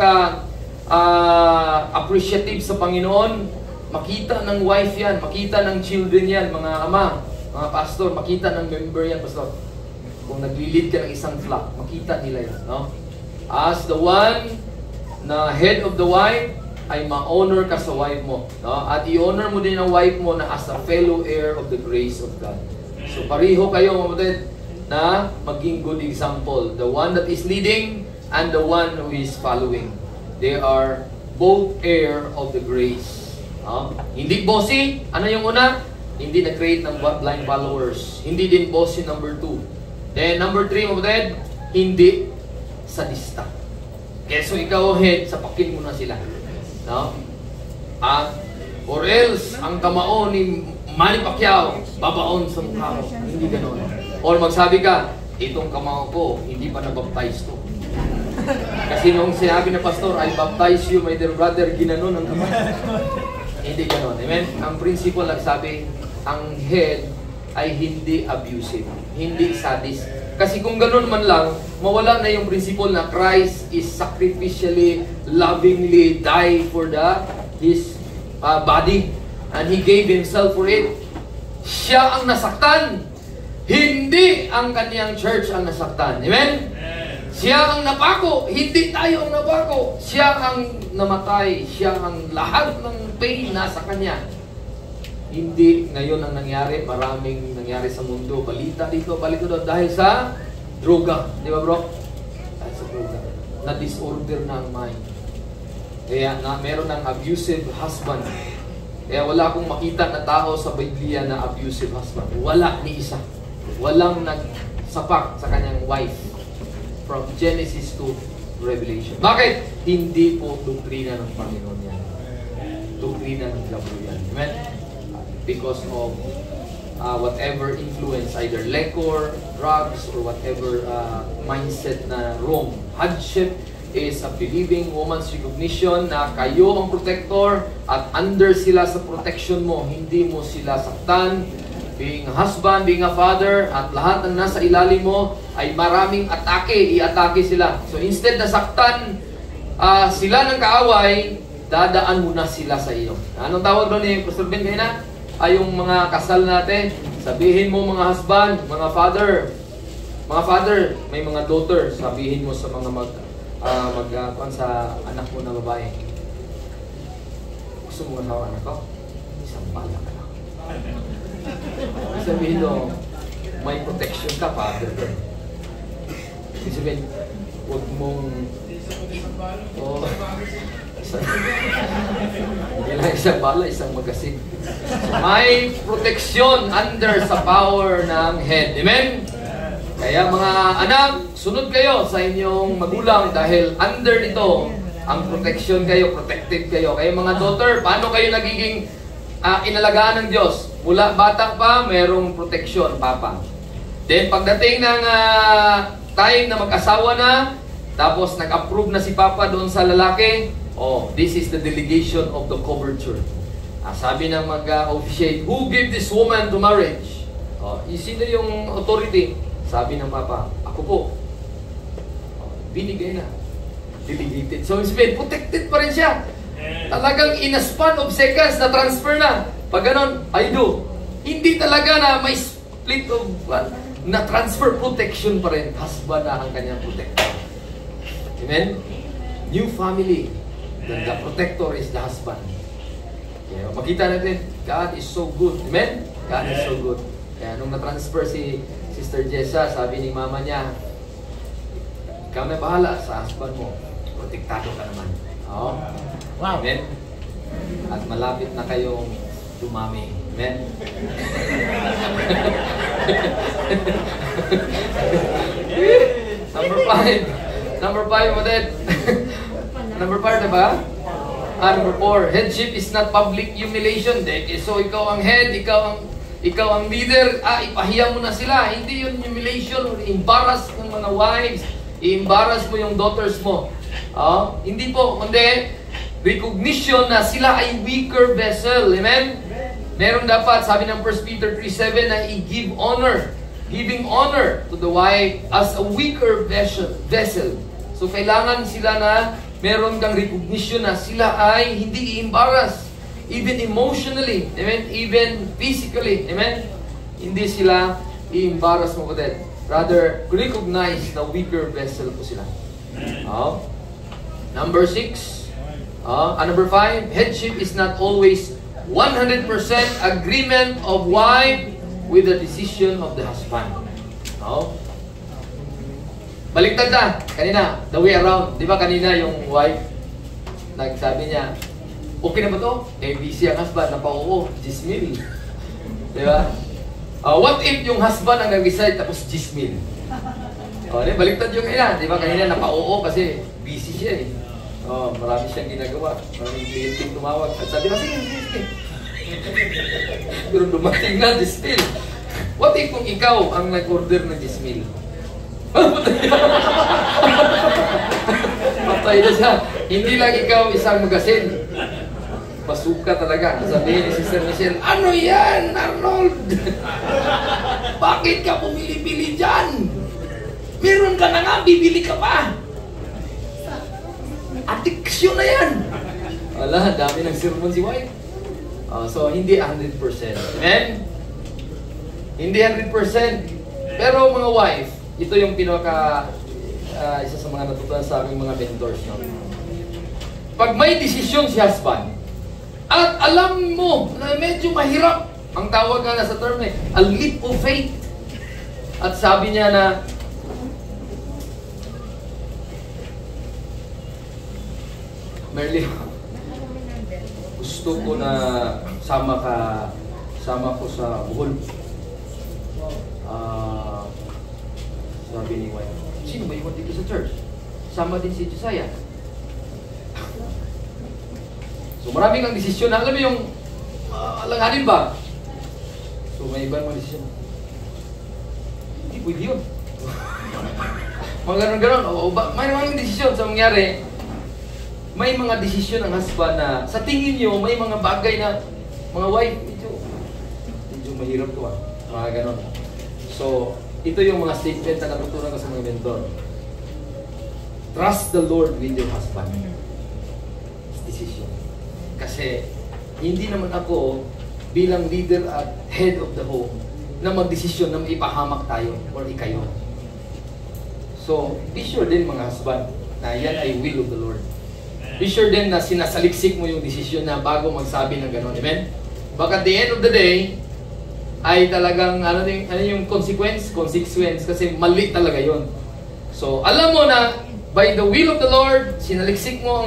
appreciative sa Panginoon, makita ng wife yan, makita ng children yan, mga ama, mga pastor, makita ng member yan, pastor. Kung nag-lead ka ng isang flock, makita nila yan. No? As the one na head of the wife, ay ma-honor ka sa wife mo. No? At i-honor mo din ang wife mo na as a fellow heir of the grace of God. So pareho kayo mga kapatid na maging good example. The one that is leading and the one who is following. They are both heir of the grace. Hindi bossy. Ano yung una? Hindi na-create ng blind followers. Hindi din bossy number 2. Then number 3 mga kapatid, hindi sadista. Kaya so ikaw head, sapakin mo na sila. No? Or else, ang kamao ni Manny Pacquiao, babaon sa mukha mo. Hindi gano'n. Or magsabi ka, itong kamao ko, hindi pa na-baptize to. Kasi nung sinabi na pastor, I baptize you, my dear brother, ginanon ang kamao. Hindi gano'n. Amen? Ang principle nagsabi, ang head ay hindi abusive, hindi sadist. Kasi kung gano'n man lang, mawala na yung principle na Christ is sacrificially, lovingly die for his body. And He gave Himself for it. Siya ang nasaktan. Hindi ang kaniyang church ang nasaktan. Amen? Siya ang napako. Hindi tayo ang napako. Siya ang namatay. Siya ang lahat ng pain nasa Kanya. Hindi ngayon ang nangyari. Maraming nangyari sa mundo. Balita dito, balita doon. Dahil sa droga. Di ba bro? Dahil sa droga. Na-disorder na ang mind. Kaya meron ng abusive husband. Kaya wala akong makita na tao sa Biblia na abusive husband. Wala ni isa. Walang nagsapak sa kanyang wife. from Genesis to Revelation. Bakit? Hindi po doktrina ng Panginoon yan. Doktrina ng diablo yan. Amen? Because of whatever influence, either liquor, drugs, or whatever mindset na wrong. Hardship is a believing woman's recognition na kayo ang protector at under sila sa protection mo, hindi mo sila saktan. Being a husband, being a father, at lahat ng nasa ilalim mo ay maraming atake, i-atake sila. So instead na saktan sila ng kaaway, dadaan muna sila sa iyo. Anong tawag doon ni Pastor Ben kanina? Ay yung mga kasal natin, sabihin mo mga husband, mga father, may mga daughter, sabihin mo sa mga sa anak mo na babae. Gusto mo asawa anak ko? Isang bala ka lang. Sabihin mo, may protection ka, father. Sabihin, huwag mong hindi lang isang bala, isang magasin. So, may protection under sa power ng head. Amen? Kaya mga anak, sunod kayo sa inyong magulang dahil under nito, ang protection kayo, protected kayo. Kaya mga daughter, paano kayo nagiging inalagaan ng Diyos? Mula bata pa, merong protection, papa. Then pagdating ng time na mag-asawa na, tapos nag-approve na si papa doon sa lalaki, this is the delegation of the coverture. Sabi ng mag-officiate, who gave this woman to marriage? Sino yung authority? Sabi ng papa, ako po. Binigay na. Delegated. So, protected pa rin siya. Talagang in a span of seconds na transfer na. Pag ganon, I do. Hindi talaga na may split of na transfer, protection pa rin. Husband na ang kanyang protector. Amen? New family. The protector is the husband. Kaya makita natin, God is so good. Amen? God is so good. Kaya nung na-transfer si Sister Jessa, sabi ni mama niya, ikaw na bahala sa husband mo. Protektado ka naman. Wow. Amen? At malapit na kayong dumami. Amen? Number 5, Odette. Number 5, diba? Number 4, headship is not public humiliation. So, ikaw ang head, ikaw ang leader, ipahiya mo na sila. Hindi yun humiliation, embarrass ng mga wives, i-embarrass mo yung daughters mo. Hindi po, kundi recognition na sila ay weaker vessel. Amen? Meron dapat, sabi ng 1 Peter 3:7, na i-give honor. Giving honor to the wife as a weaker vessel. So, kailangan sila na meron kang recognition na sila ay hindi i-embarrass. Even emotionally. Amen? Even physically. Amen? Hindi sila i-embarrass mo ko din. Rather, recognize na weaker vessel po sila. Number 6. Number 5, headship is not always 100% agreement of wife with the decision of the husband. Baliktad na. Kanina, the way around. Di ba kanina yung wife, nagsabi niya, okay na ba to? busy ang husband, napauo, 10,000. Di ba? What if yung husband ang nag-decide tapos 10,000? Baliktad yung kanina. Di ba kanina, napauo kasi busy siya eh. Marami siyang ginagawa. Maraming client tumawag. At sabi na, sige. Pero dumating na, 10,000. What if kung ikaw ang nag-order ng 10,000? Patay na siya. Hindi lang ikaw isang magasin. Pasuka talaga. Sabihin ni Sister Michelle, ano yan, Arnold? Bakit ka pumili-pili dyan? Meron ka na nga, bibili ka pa. Addiction na yan. Wala, dami ng sermon si wife. So, hindi 100%. Amen? Hindi 100%. Pero mga wife, ito yung pinaka isa sa mga natutunan sa aming mga mentors. No? Pag may desisyon si husband, at alam mo na medyo mahirap, ang tawag nga na sa term eh, a leap of faith. At sabi niya na, Merly, gusto ko na sama ko sa Bohol. Sabi ni wife, Sino ba yung dito sa church? Sama din si Josiah. So maraming ang desisyon. Alam mo yung alanganin ba? So may ibang mga desisyon. Hindi pwede yun. Mga ganon-ganon. May mga desisyon sa mangyari. May mga desisyon ang husband na sa tingin nyo, may mga bagay na mga wife, medyo mahirap to mga ganon. So, ito yung mga statement na natutunan ko sa mga mentor. Trust the Lord with your husband. Decision. Kasi, hindi naman ako bilang leader at head of the home na magdesisyon na maipahamak tayo or ikayo. So, be sure din mga husband na yan ay will of the Lord. Be sure din na sinasaliksik mo yung desisyon na bago magsabi ng gano'n. Amen? Baka at the end of the day, ay talagang ano yung consequence kasi mali talaga yon. So, alam mo na by the will of the Lord, sinaliksik mo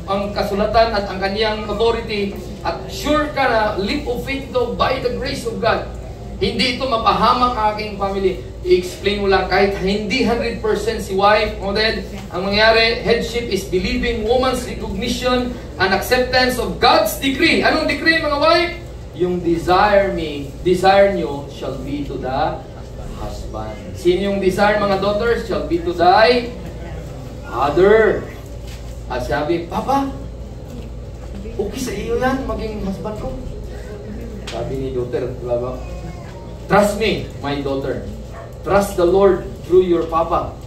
ang kasulatan at ang kaniyang authority at sure ka na leap of faith ito by the grace of God. Hindi ito mapahamak ang aking family. I-explain mo lang kahit hindi 100% si wife, model, ang mangyari, headship is believing woman's recognition and acceptance of God's decree. Anong decree mga wife? Yung desire nyo shall be to the husband. Sino yung desire mga daughters? Shall be to thy father. At sabi, Papa, okay sa iyo yan, maging husband ko. Sabi ni daughter, diba ba? Trust me, my daughter. Trust the Lord through your papa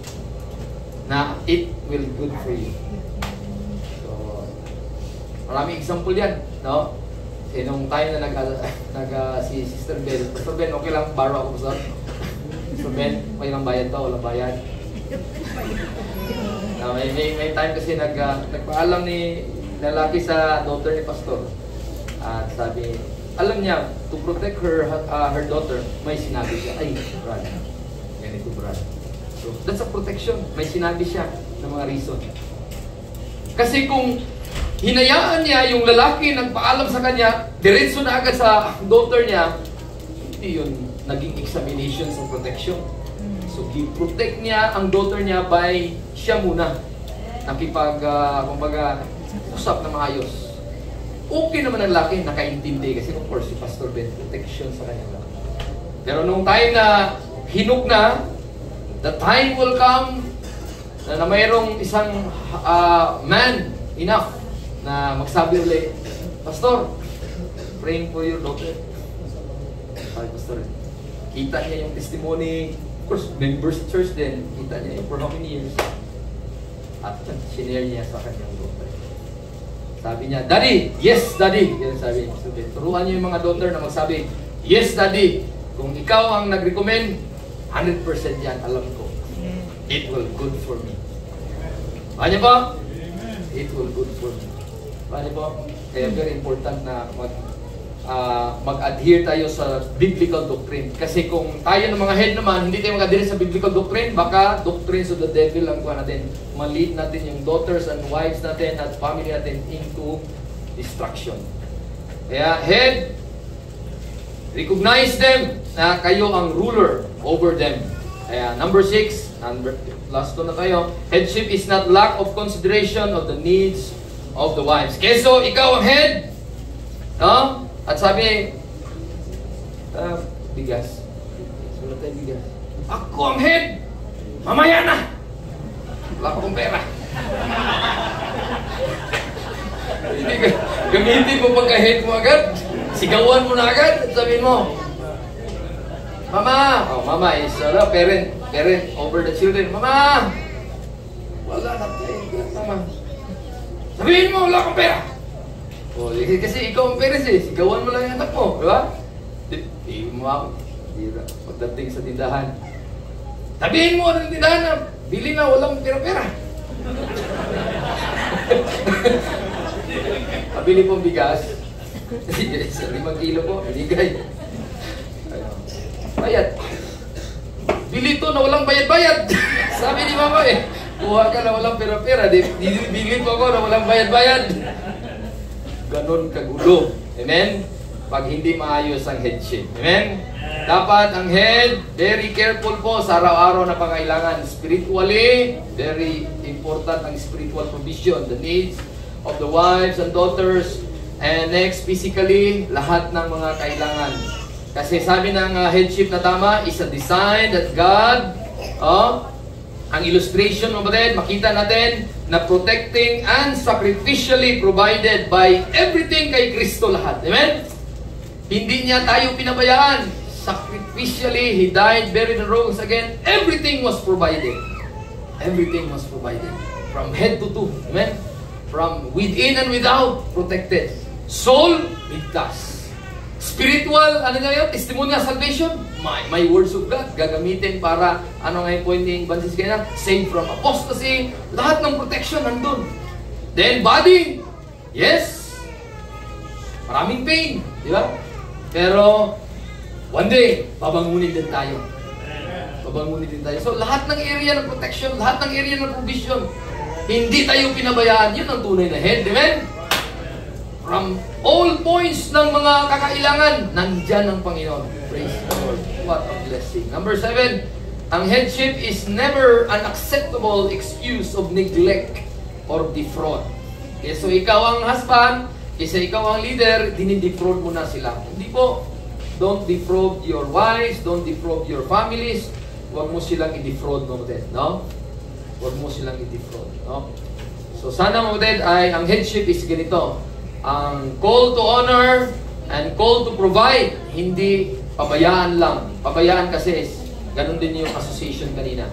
na it will good for you. So, maraming example yan, no? Kasi nung time na si Sister Ben, Pastor Ben, okay lang, baro ako, Pastor. Sister Ben, may lang bayad to, walang bayad. May time kasi nagpaalam ni lalaki sa daughter ni Pastor. At sabi, alam niya, to protect her daughter, may sinabi siya, ay, Brad, ganito Brad. So, that's a protection. May sinabi siya ng mga reason. Kasi kung hinayaan niya yung lalaki nagpaalam sa kanya, diretso na agad sa daughter niya, hindi yun naging examination sa protection. So, i-protect niya ang daughter niya by siya muna kumbaga, usap na maayos. Okay naman ang laki, nakaintindi kasi of course si Pastor Ben, protection sa kanya lang. Pero nung time na hinuk na, the time will come na mayroong isang man enough na magsabi ulit, Pastor, praying for your daughter. Sabi Pastor, kita niya yung testimony, of course, members sa church din, kita niya for how many years. At sinare niya sa kanyang daughter. Sabi niya, Daddy, yes, Daddy. Yan sabi niya. Turuan niyo yung mga daughter na magsabi, yes, Daddy. Kung ikaw ang nag-recommend, 100% yan, alam ko. It will good for me. Paano po? It will good for me. Paano po? Kaya very important na mag-adhere tayo sa biblical doctrine. Kasi kung tayo ng mga head naman, hindi tayo mag-adhere sa biblical doctrine, baka doctrines of the devil ang kuha natin. Ma-lead natin yung daughters and wives natin at family natin into destruction. Kaya head, recognize them na kayo ang ruler over them. Kaya number 6, last one na tayo, headship is not lack of consideration of the needs of the wives. Kaya so, ikaw ang head, no? At sabi, bigas. Sulat tayo bigas. Ako ang head! Mamaya na! Wala pa akong pera. Gamitin mo pagka-head mo agad. Sigawan mo na agad. At sabihin mo, Mama! Oh, Mama is parent over the children. Mama! Wala na tayo. Mama. Sabihin mo, wala akong pera. Oh, kasi ikaw ang parents eh. Sigawan mo lang yung anak mo. Di ba? Di mo ako. Pagdating sa tindahan. Sabihin mo ng tindahan na bili na walang pera-pera. Pabili pong bigas. 5 kilo po. Binigay. Bayad. Bili to na walang bayad-bayad. Sabi ni Mama eh. Kuha ka na walang pera-pera. Bili po ako na walang bayad-bayad. Ganon kagulo. Amen? pag hindi maayos ang headship. Amen? Dapat ang head, very careful po sa araw-araw na pangailangan. Spiritually, very important ang spiritual provision, the needs of the wives and daughters. And next, physically, lahat ng mga kailangan. Kasi sabi ng headship na tama is a design that God, ang illustration mo ba din, makita natin na protecting and sacrificially provided by everything kay Kristo lahat. Amen? Hindi niya tayo pinabayaan. Sacrificially, He died, buried, and rose again. Everything was provided. Everything was provided. From head to toe. Amen? From within and without, protected. Soul, ligtas. Spiritual, ano nga yun? Testimonial salvation. My words of God, gagamitin para, ano nga yung point ni Evangelist Kena? Saved from apostasy. Lahat ng protection nandun. Then body, yes. Maraming pain, di ba? Pero, one day, babangunin din tayo. Babangunin din tayo. So, lahat ng area ng protection, lahat ng area ng provision, hindi tayo pinabayaan. Yun ang tunay na head. Amen? From all points ng mga kakailangan, nandyan ang Panginoon. Praise the Lord. What a blessing. Number 7, ang headship is never an acceptable excuse of neglect or defraud. Okay, so ikaw ang husband, kasi ikaw ang leader, dinidefraud mo na sila. Hindi po. Don't defraud your wives, don't defraud your families. Huwag mo silang i-defraud mo din, no? Huwag mo silang i-defraud, no? So sana mo din ay ang headship is ganito. Ang call to honor and call to provide, hindi pabayaan lang. Pabayaan kasi is, ganun din yung association kanina.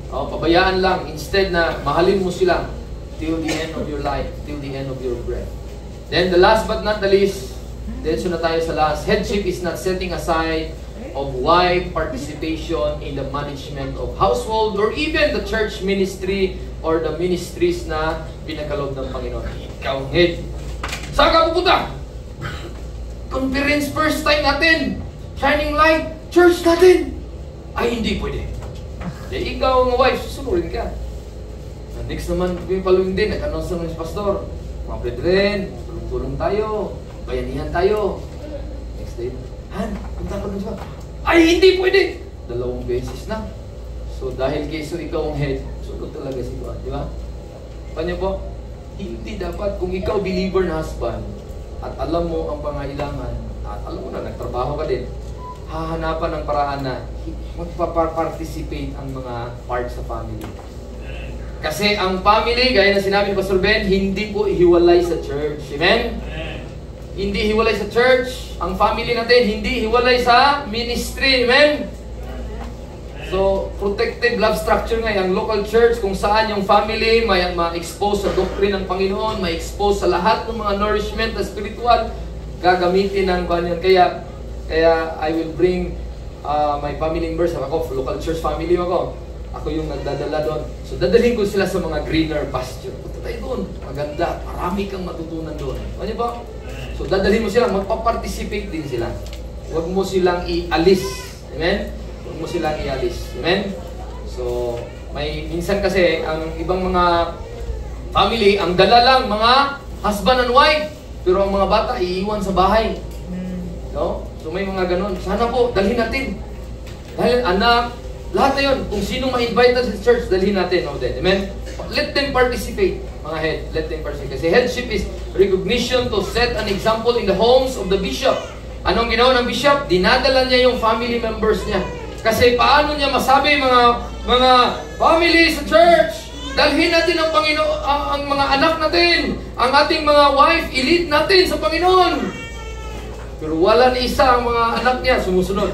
Pabayaan lang, instead na mahalin mo sila till the end of your life, till the end of your breath. Then the last but not the least, diretso na tayo sa last. Headship is not setting aside of wife participation in the management of household or even the church ministry or the ministries na pinagkaloob ng Panginoon. Ikaw, head. Saan ka pupunta? Conference first time natin. Shining light. Church natin. Ay, hindi pwede. Dahil ikaw ang wife, susunurin ka. Next naman, yung paluin din. Nag-announce naman si pastor. Mga brethren, tulong-tulong tayo. Bayanihan tayo. Next day, Han, punta ko nun siya. Ay, hindi pwede. 2 beses na. So, dahil keso ikaw ang head, sunod talaga si God. Di ba? Paano po? Hindi dapat, kung ikaw believer na husband, at alam mo ang pangailangan, at alam mo na, nagtrabaho ka din, hahanapan ng paraan na magpa-participate ang mga part sa family. Kasi ang family, gaya na sinabi ni Pastor Ben, hindi po hiwalay sa church. Amen? Hindi hiwalay sa church. Ang family natin, hindi hiwalay sa ministry. Amen? So, protected love structure nga, ang local church, kung saan yung family may ma-expose sa doctrine ng Panginoon, ma-expose sa lahat ng mga nourishment na spiritual, gagamitin ng kanyan. Kaya I will bring my family members. Ako, local church family ako. Ako yung nagdadala doon. So, dadalhin ko sila sa mga greener pasture. Punta tayo doon. Maganda. Marami kang matutunan doon. Ano ba? So, dadalhin mo sila. Magpa-participate din sila. Huwag mo silang ialis. Amen? Huwag mo silang ialis. Amen? So, may minsan kasi, ang ibang mga family, ang dala lang, mga husband and wife. Pero ang mga bata, iiwan sa bahay. No? So, may mga ganun. Sana po, dalhin natin. Dahil anak, lahat na yun. Kung sino ma-invite na sa church, dalhin natin. No, then. Amen? Let them participate. Mga head, let them participate. Kasi headship is recognition to set an example in the homes of the bishop. Anong ginawa ng bishop? Dinadala niya yung family members niya. Kasi paano niya masabi mga family sa church, dalhin natin ang Panginoon, ang mga anak natin, ang ating mga wife, i-lead natin sa Panginoon. Pero wala ni isa ang mga anak niya sumusunod.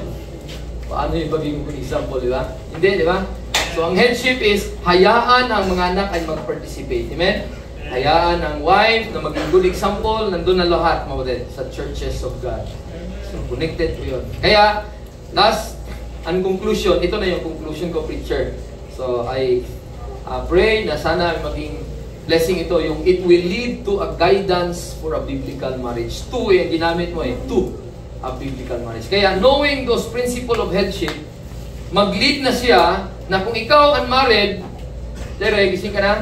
Paano yung maging example, di ba? Hindi, di ba? So, ang headship is, hayaan ang mga anak ay mag-participate. Amen? Hayaan ang wife na maging good example, nandun na lahat, mga sa churches of God. So, connected po yun. Kaya, last, ang conclusion, ito na yung conclusion ko, preacher. So, I pray na sana maging blessing ito, yung it will lead to a guidance for a biblical marriage. Yung ginamit mo a biblical marriage. Kaya knowing those principle of headship, mag-lead na siya na kung ikaw unmarried, tere, gising ka na?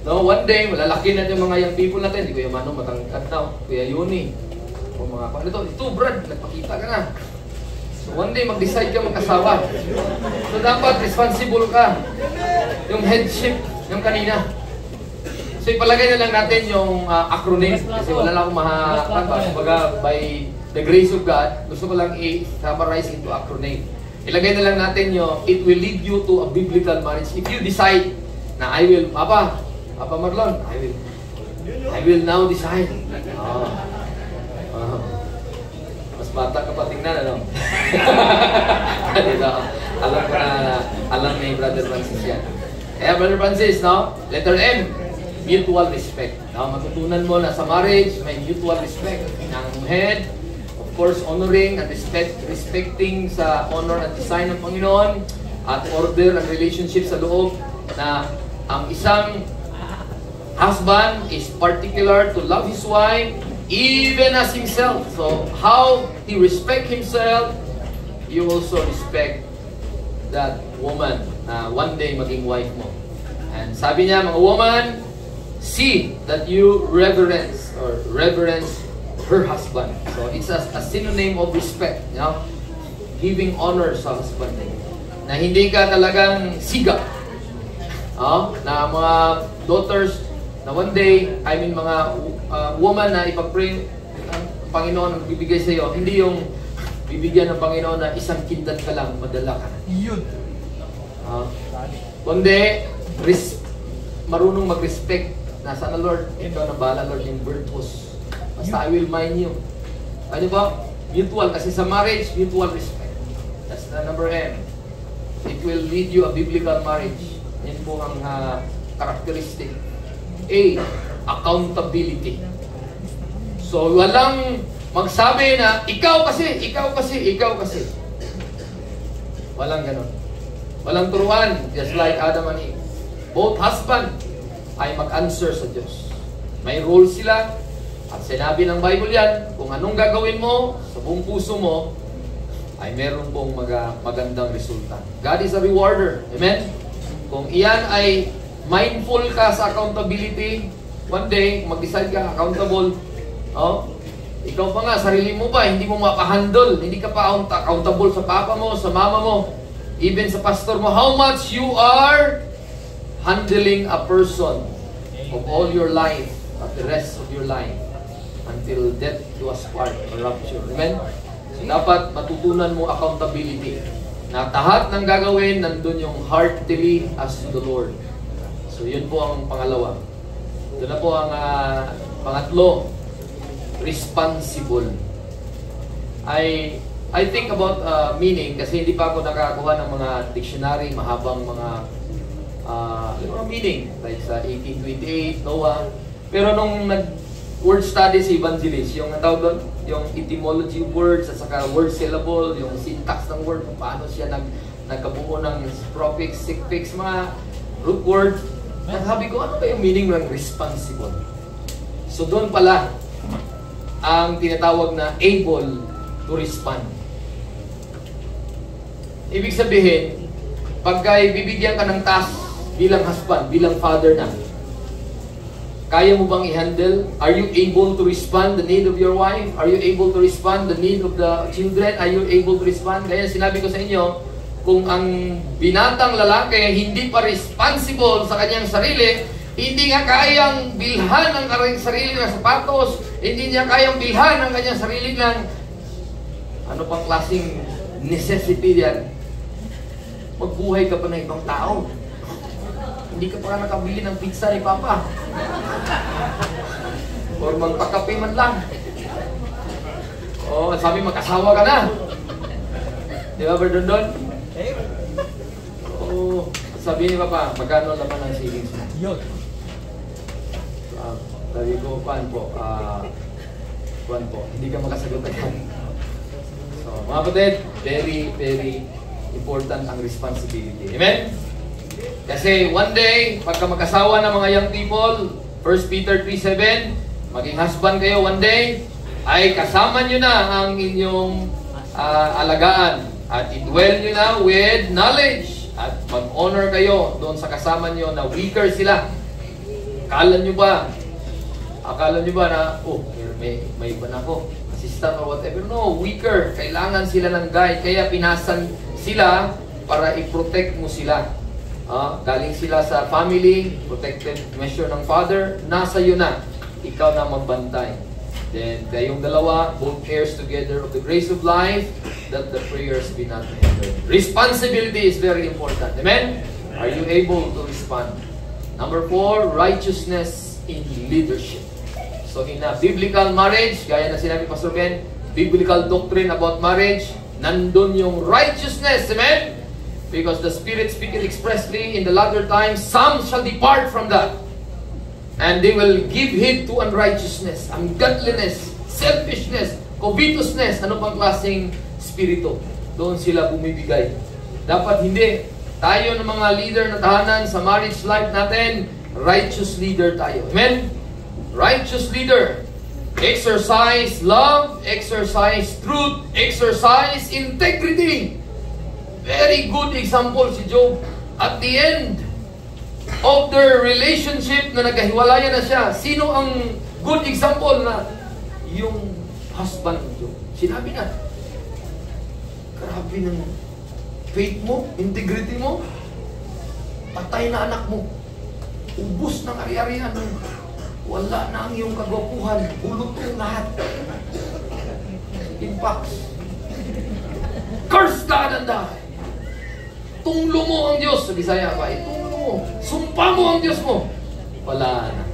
No, one day, malalaki na yung mga young people natin. Di Kuya Mano, matangkat na. Kuya Yuni. O mga ano ito Brad, nagpakita ka na. So one day mag-decide ka mag-asawa. So dapat responsible ka. Yung headship, yung kanina. So ipalagay na lang natin yung acronym kasi wala lang akong kumbaga by the grace of God, gusto ko lang i-summarize into acronym. Ilagay na lang natin yung it will lead you to a biblical marriage. If you decide na I will, Papa Marlon, I will now decide. Mas bata ka pa tingnan, ano? Alam ko na, alam ni Brother Francis yan. Kaya Brother Francis, no? Letter M, mutual respect. No? Matutunan mo na sa marriage, may mutual respect ng head. Of course, honoring and respecting sa honor at design ng Panginoon. At order and relationship sa loob na ang isang husband is particular to love his wife even as himself. So, how he respect himself, you also respect that woman na one day maging wife mo. And sabi niya, mga woman, see that you reverence her husband. So, it's a synonym of respect, you know? Giving honor sa husband. Na hindi ka talagang siga. Na mga daughters na one day, mga woman na ipag-pray ang Panginoon ang bibigay sa iyo, hindi yung bibigyan ng Panginoon na isang kindat ka lang, madala ka na. Yun. Kundi, marunong mag-respect na sana Lord, ikaw na bahala Lord, yung virtuous. Basta I will mind you. Ano ba? Mutual. Kasi sa marriage, mutual respect. That's the number M. It will lead you a biblical marriage. Yan po ang characteristic. A, accountability. So, walang magsabi na, ikaw kasi. Walang ganon. Walang turuan, just like Adam and Eve. Both husband ay mag-answer sa Diyos. May role sila, at sinabi ng Bible yan, kung anong gagawin mo, sa buong puso mo, ay meron pong magandang resulta. God is a rewarder. Amen? Kung iyan ay mindful ka sa accountability, one day, mag-decide ka, accountable. Ikaw pa nga, sarili mo pa, hindi mo mapahandle, hindi ka pa accountable sa papa mo, sa mama mo, even sa pastor mo, how much you are handling a person of all your life, at the rest of your life, until death do us part, or rapture. Amen? So, dapat matutunan mo accountability. Na lahat ng gagawin, nandun yung heartily as the Lord. So, yun po ang pangalawa. Ito na po ang pangatlo, responsible. I think about meaning kasi hindi pa ako nakakuha ng mga dictionary, mahabang mga meaning. Like sa 1828, Noah. Pero nung word study sa evangelist, yung tawag doon, yung etymology of words at saka word syllable, yung syntax ng word, kung paano siya nagkabuo ng prefix, suffix, mga root word. Sabi ko, ano ba yung meaning ng responsible? So doon pala ang tinatawag na able to respond. Ibig sabihin, pagka bibigyan ka ng task bilang husband, bilang father na, kaya mo bang i-handle? Are you able to respond the need of your wife? Are you able to respond the need of the children? Are you able to respond? Kaya sinabi ko sa inyo, kung ang binatang lalaki hindi pa responsible sa kanyang sarili, hindi nga kayang bilhan ang kanyang sarili ng sapatos, hindi niya kayang bilhan ang kanyang sarili ng ano pang klaseng necessity yan, magbuhay ka pa ng ibang tao. Hindi ka pa nakabili ng pizza ni Papa. Or magpakape man lang. O, sabi mag-asawa ka na. Di ba, Brother Don? Oo. Sabi ni Papa, magkano laman ang savings mo? Yun. Sabi ko, kuan po, hindi ka makasagot agad. So, mga kapatid, very, very important ang responsibility. Amen? Kasi one day, pagka mag-asawa ng mga young people, 1 Peter 3:7, maging husband kayo one day, ay kasama nyo na ang inyong alagaan. At i-dwell nyo na with knowledge. At mag-honor kayo doon sa kasama nyo na weaker sila. Kala nyo ba Akala nyo ba na, oh, may iba na ako, assistant or whatever. No, weaker. Kailangan sila ng guide. Kaya pinasan sila para i-protect mo sila. Galing sila sa family, protected measure ng father, nasa iyo na. Ikaw na magbantay. Then, kayong dalawa, both heirs together of the grace of life, that the prayers be not hindered. Responsibility is very important. Amen? Are you able to respond? Number 4, righteousness in leadership. So, in a biblical marriage, gaya na sinabi Pastor Ben, biblical doctrine about marriage, nandun yung righteousness. Amen? Because the Spirit speaking expressly in the latter times, some shall depart from that. And they will give heed to unrighteousness, ungodliness, selfishness, covetousness, ano pang klaseng spirito. Doon sila bumibigay. Dapat hindi. Tayo ng mga leader na tahanan sa marriage life natin, righteous leader tayo. Amen? Righteous leader. Exercise love, exercise truth, exercise integrity. Very good example si Job. At the end of their relationship na nagkahiwalayan na siya, sino ang good example na yung husband ni Job? Sinabi na, grabe ng faith mo, integrity mo, patay na anak mo, ubos ng ari-arian mo, wala na ang iyong kagwapuhan, bulot yung lahat. In fact, curse God and die. Tunglo mo ang Diyos. Sa Bisaya pa, tunglo mo. Sumpa mo ang Diyos mo. Wala na.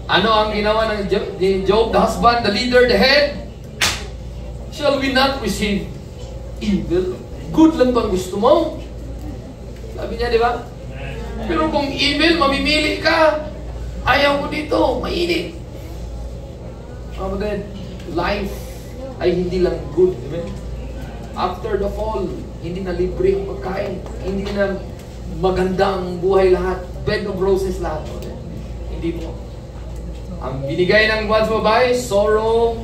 Ano ang ginawa ng Job, the husband, the leader, the head? Shall we not receive evil? Good lang bang gusto mo? Sabi niya, di ba? Pero kung evil, mamimili ka. Ayaw ko dito, mainit. Kapatid, life ay hindi lang good. Amen? After the fall, hindi na libre ang pagkain. Hindi na maganda ang buhay lahat. Bed of roses lahat. Hindi po. Ang binigay ng God's babae, sorrow,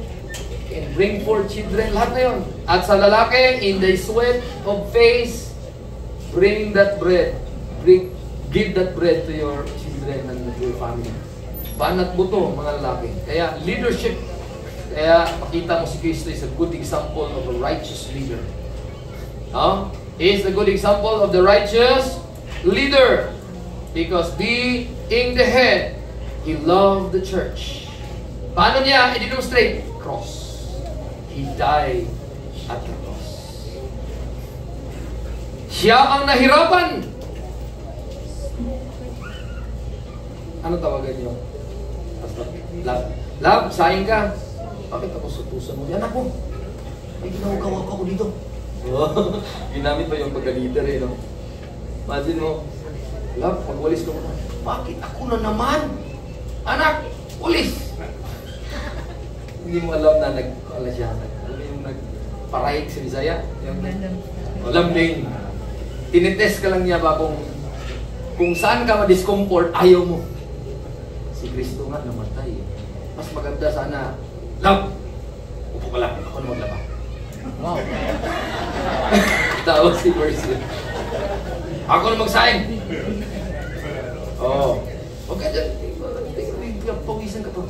and bring forth children, lahat na yun. At sa lalaki, in the sweat of face, bring that bread. Give that bread to your children and to your family. Banat buto, mga lalaki. Kaya leadership, kaya makita mo si Kristo is a good example of a righteous leader. He is a good example of the righteous leader. Because being the head, he loved the church. Paano niya i-demonstrate? Cross. He died at the cross. Siya ang nahirapan. Ano tawagan niyo? Love. Love, sayang ka. Bakit ako sutusan mo? Yan ako. May ginagawa pa ako dito. Ginamit pa yung pagka-leader eh, no? Imagine mo, love, pag-walis ko mo, bakit ako na naman? Anak, walis! Hindi mo alam na alam yung nagparayik sa Bisaya? Lambing. Tinitest ka lang niya ba kung saan ka ma-discomfort, ayaw mo. Si Kristo nga namatay. Mas maganda sana, love, upo ka lang, ako na maglaba. Wow. Tawag si Percy. Ako na mag-sign. Huwag ka dyan. Pawisan ka to.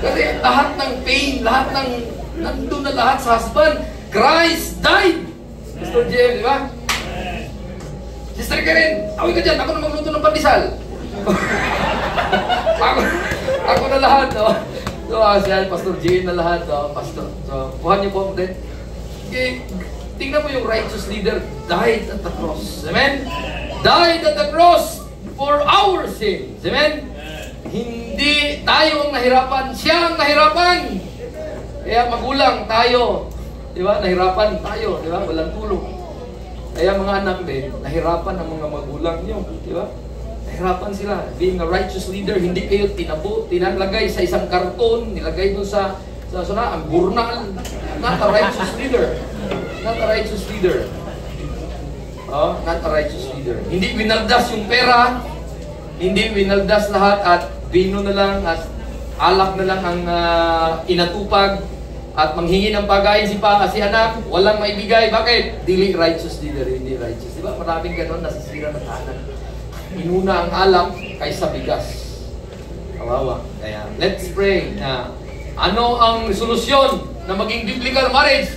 Kasi lahat ng pain, lahat ng nandun na lahat sa husband, Christ died. Mr. Jem, di ba? Sister Karen, awi ka dyan. Ako na magluto ng pandesal. ako na lahat, no? So, siya, Pastor Jane na lahat, no? Pastor. So, kuhan niyo po din. Okay, tingnan mo yung righteous leader died at the cross. Amen? Died at the cross for our sins. Amen? Hindi tayo ang nahirapan, siya ang nahirapan. Kaya magulang tayo, di ba? Nahirapan tayo, di ba? Walang tulong. Kaya mga anak din, nahirapan ang mga magulang niyo, di ba? Nahirapan sila. Being a righteous leader, hindi kayo tinalagay sa isang karton, nilagay doon sa ang burnal. Not a righteous leader. Not a righteous leader. Not a righteous leader. Hindi winaldas yung pera, hindi winaldas lahat at vino na lang at alak na lang ang inatupag at manghingi ng pagkain si anak, walang maibigay. Bakit? Dili righteous leader, hindi righteous. Di ba? Maraming ganon nasisira ng tahanan. Inuna ang alak kaysa bigas. Kawawa. Kaya, let's pray na ano ang solusyon na maging biblical marriage?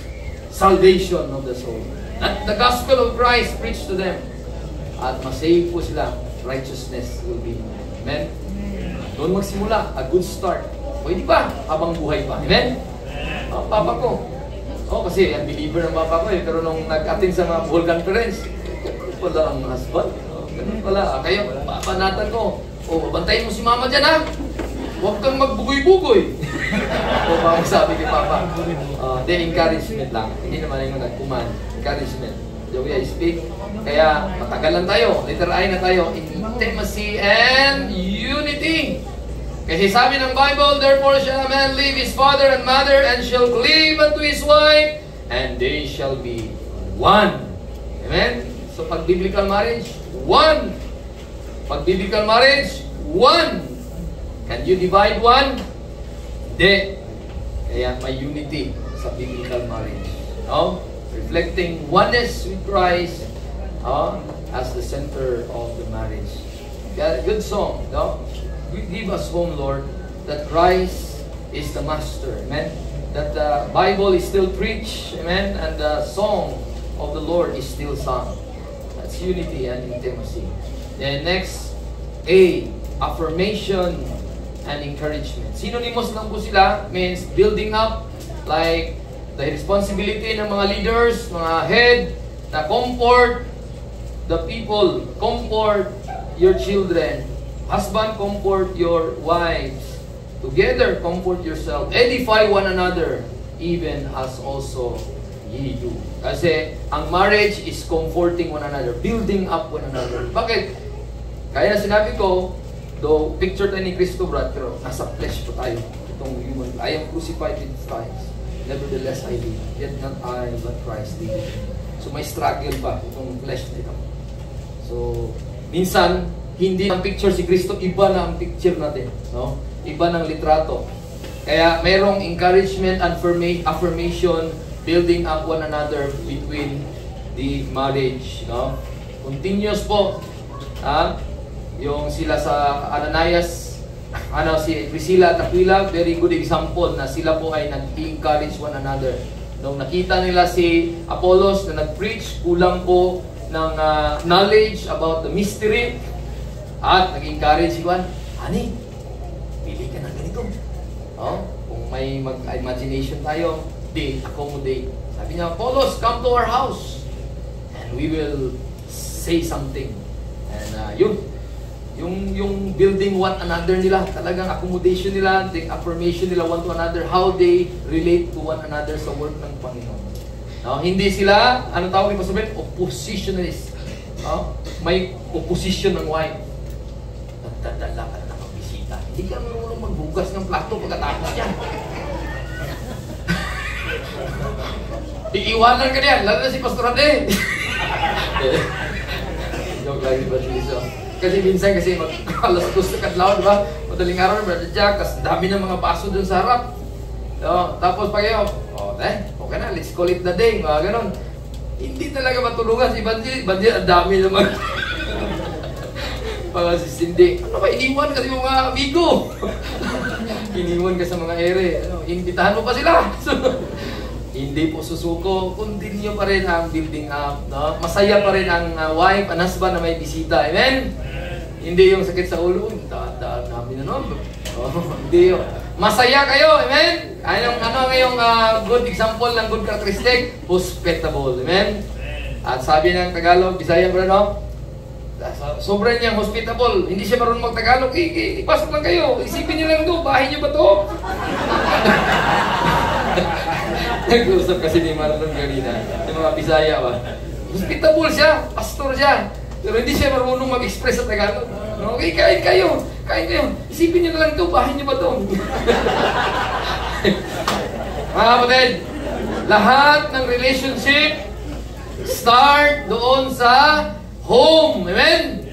Salvation of the soul. At the gospel of Christ preached to them. At masave po sila. Righteousness will be. Amen? Doon magsimula. A good start. Pwede ba? Habang buhay pa. Amen? Papa ko. Kasi unbeliever ng papa ko eh. Pero nung nag-attend sa mga bull conference, pala ang husband. Ganun pala. Kaya, papanatan ko. Bantayin mo si mama dyan ha. Huwag kang magbugoy-bugoy. Bakit sabi kay papa? Encouragement lang. Hindi naman yung nag-command. Encouragement. The way I speak. Kaya, matagalan tayo. Letter I na tayo. Intimacy and unity. Kasi sabi ng Bible, therefore shall a man leave his father and mother and shall cleave unto his wife, and they shall be one. Amen? So pag biblical marriage, one. Pag biblical marriage, one. Can you divide one? Hindi. Kaya may unity sa biblical marriage. No? Reflecting oneness with Christ as the center of the marriage. Kaya, good song, no? Give us home, Lord, that Christ is the master. Amen? That the Bible is still preached. Amen? And the song of the Lord is still sung. That's unity and intimacy. Then next, A, affirmation and encouragement. Synonymous lang po sila. Means building up, like the responsibility ng mga leaders, mga head, na comfort the people, comfort your children. Husband, comfort your wives. Together, comfort yourself. Edify one another, even as also ye do. Kasi, ang marriage is comforting one another, building up one another. Bakit? Kaya sinabi ko, though picture tayo ni Kristo, brad, pero nasa flesh po tayo. Itong human. I am crucified with Christ. Nevertheless, I live. Yet not I, but Christ live. So, may struggle pa itong flesh nito. So, minsan, hindi ang picture si Kristo, iba na ang picture natin, no? Iba ng litrato. Kaya mayroong encouragement and affirmation, building up one another between the marriage, no? Continuous po. Yung sila sa Ananias, si Priscilla at Aquila, very good example na sila po ay nag-encourage one another. Nung nakita nila si Apollos na nag-preach, kulang po ng knowledge about the mystery, at nag-encourage si Juan, honey, pili ka ng ganito. Kung may mag-imagination tayo, accommodate. Sabi niya, Apollos, come to our house and we will say something. And yung building one another nila, talagang accommodation nila, the affirmation nila one to another, how they relate to one another sa work ng Panginoon. Hindi sila, ano tawag ko sabihin, oppositionalist. May opposition ng wife. Nagdadala ka na ng bisita. Hindi ka marunong magbugas ng plato pagkatapos yan. Iiwanan ka niyan, lalo na si Pastor Ade. Joke lang yung Batiliso. Kasi minsan alas 2 na kadlaw, di ba? Madaling araw, Brother Jack, kasi dami ng mga baso dun sa harap. Tapos pag kayo, okay na, let's call it the day, mga ganon. Hindi talaga matulungan si Banjil. Banjil, ang dami naman. Mga sisindi. Ano ba, iniwan kasi yung mga amigo. Iniwan ka sa mga ere. Imbitahan mo pa sila. Hindi po susuko. Continue pa rin ang building up. No? Masaya pa rin ang wife, ang husband na may bisita. Amen? Hindi yung sakit sa ulo. Daan namin na no? Hindi yun. Masaya kayo. Amen? Ano ngayong good example ng good characteristic? Hospitable. Amen? At sabi ng Tagalog, Bisaya ba no? Sobrang niyang hospitable. Hindi siya marunong mag-Tagalog. Ipasok lang kayo. Isipin niyo lang ito. Bahay niyo ba ito? Nag-usap kasi ni Marlon kanina. Yung mga Bisaya ba? Hospitable siya. Pastor siya. Pero hindi siya marunong mag-express sa Tagalog. Okay, kain kayo. Kain kayo. Isipin niyo na lang ito. Bahay niyo ba ito? Mga kapatid, lahat ng relationship start doon sa home. Amen?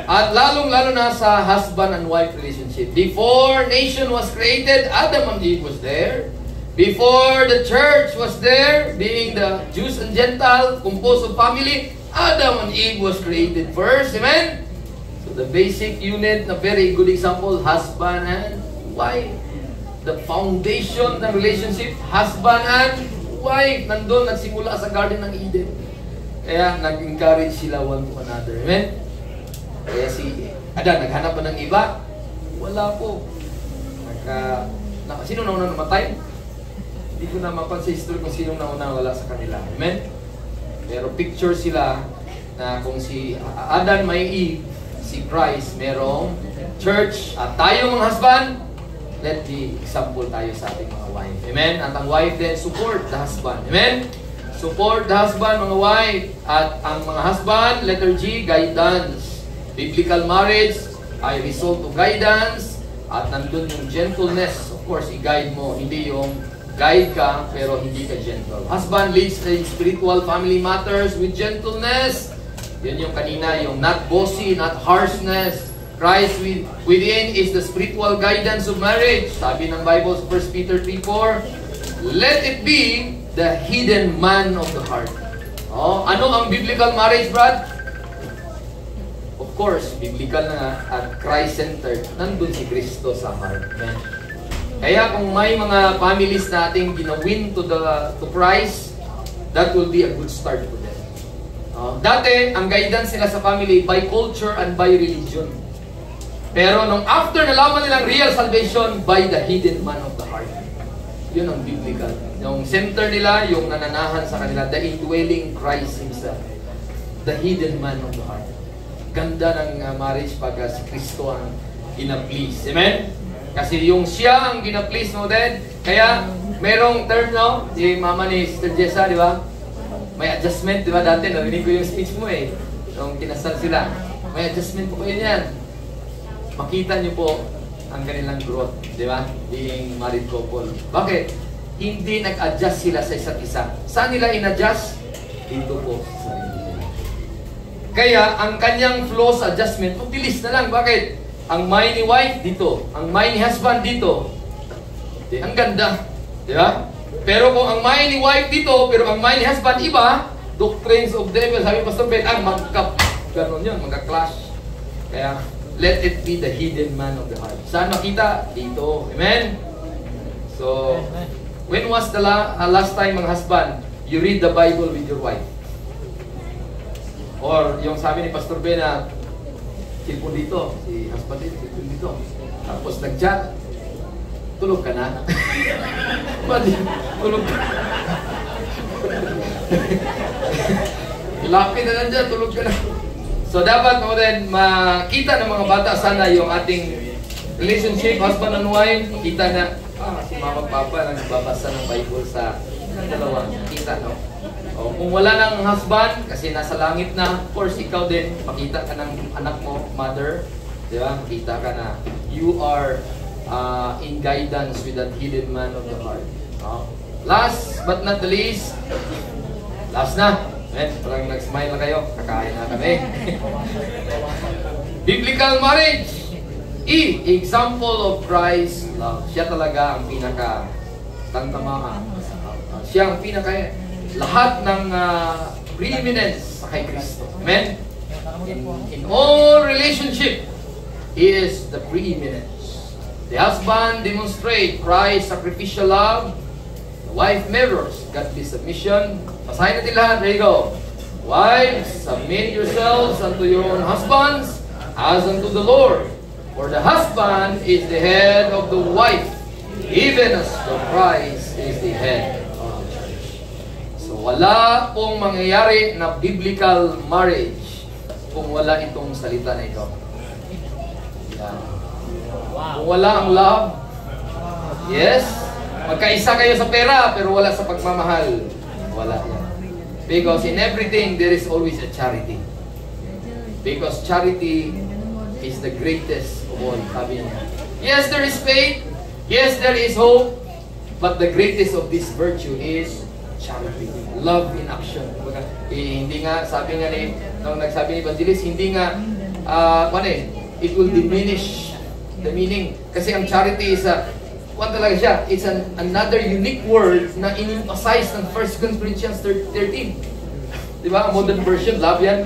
At lalong-lalo na sa husband and wife relationship. Before nation was created, Adam and Eve was there. Before the church was there, being the Jews and Gentiles, composed of family, Adam and Eve was created first. Amen? So The basic unit na very good example, husband and wife. The foundation ng relationship, husband and wife. Nandun, nagsimula sa Garden ng Eden. Kaya nag-encourage sila one to another. Amen? Kaya si Adan, naghanap ba ng iba? Wala po. Sino nauna namatay? Hindi ko na mapan sa history kung sino nauna wala sa kanila. Amen? Pero picture sila na kung si Adan may Eve, si Christ merong church, at tayo mga husband, let the example tayo sa ating mga wife. Amen? At ang wife din, support the husband. Amen? Support the husband, mga wife. At ang mga husband, letter G, guidance. Biblical marriage ay result of guidance. At nandun yung gentleness. Of course, i-guide mo. Hindi yung guide ka, pero hindi ka gentle. Husband leads the spiritual family matters with gentleness. Yun yung kanina, yung not bossy, not harshness. Christ within is the spiritual guidance of marriage. Sabi ng Bible, 1 Peter 3:4, let it be the hidden man of the heart. Oh, ano ang biblical marriage, Brad? Of course, biblical na at Christ-centered. Nandun si Kristo sa heart. Amen. Kaya kung may mga families nating ginawin to Christ, that will be a good start for them. Dati, ang guidance sila sa family by culture and by religion. Pero nung after nalaman nilang real salvation by the hidden man of the heart. Yun ang biblical. Yung center nila, yung nananahan sa kanila, the indwelling Christ Himself. The hidden man of the heart. Ganda ng marriage pag si Kristo ang gina-please. Amen? Kasi yung siya ang gina-please mo din. Kaya, merong term, no? Si mama ni Sister Jessa, di ba? May adjustment, di ba? Dati, narinig ko yung speech mo eh. Nung kinasal sila. May adjustment po kayo niyan. Makita niyo po ang kanilang growth, di ba? Being married couple. Bakit? Hindi nag-adjust sila sa isa't isa. Saan nila in-adjust? Dito po sa sarili nila. Kaya, ang kanyang flaws adjustment, mabilis na lang. Bakit? Ang mind ni wife, dito. Ang mind ni husband, dito. Ang ganda. Di ba? Pero kung ang mind ni wife dito, pero ang mind ni husband iba, doctrines of devil, sabi Pastor Ben, ganon yun, magka-clash. Kaya, let it be the hidden man of the heart. Saan makita? Dito. Amen? So, when was the last time, mga husband, you read the Bible with your wife? Or yung sabi ni Pastor Ben na, silpon dito, si husband dito, silpon dito. Tapos nag-chat, tulog ka na. Tulog ka. Lapit na nandiyan, tulog ka na. So dapat mo din makita ng mga bata sana yung ating relationship, husband and wife. Kita na, si mama papa nagbabasa ng Bible sa dalawa. Kita, no? O, kung wala ng husband, kasi nasa langit na, of course, ikaw din, makita ka ng anak mo, mother. Di ba? Makita ka na you are in guidance with that hidden man of the heart. Last but not the least, last na. Parang nag-smile na kayo. Kakain na kami. Biblical marriage. Example of Christ love. Siya talaga ang pinaka tantamaha. Siya ang pinaka lahat ng preeminence sa kay Kristo. Amen? In all relationship, He is the preeminence. The husband demonstrates Christ's sacrificial love. The wife mirrors godly submission. Basahin natin lahat. There you go. Wives, submit yourselves unto your own husbands as unto the Lord. For the husband is the head of the wife, even as the Christ is the head of the church. So wala pong mangyayari na biblical marriage kung wala itong salita na ito. Yeah. Kung wala ang love, yes, magkaisa kayo sa pera pero wala sa pagmamahal. Wala yan. Because in everything, there is always a charity. Because charity is the greatest of all. Sabi niya. Yes, there is faith. Yes, there is hope. But the greatest of this virtue is charity. Love in action. Hindi nga, sabi nga ni, nung nagsabi ni Evangelist, hindi nga, it will diminish the meaning. Kasi ang charity is talaga siya? It's another unique word na in-emphasize ng 1 Corinthians 13. Diba? Modern version, love yan.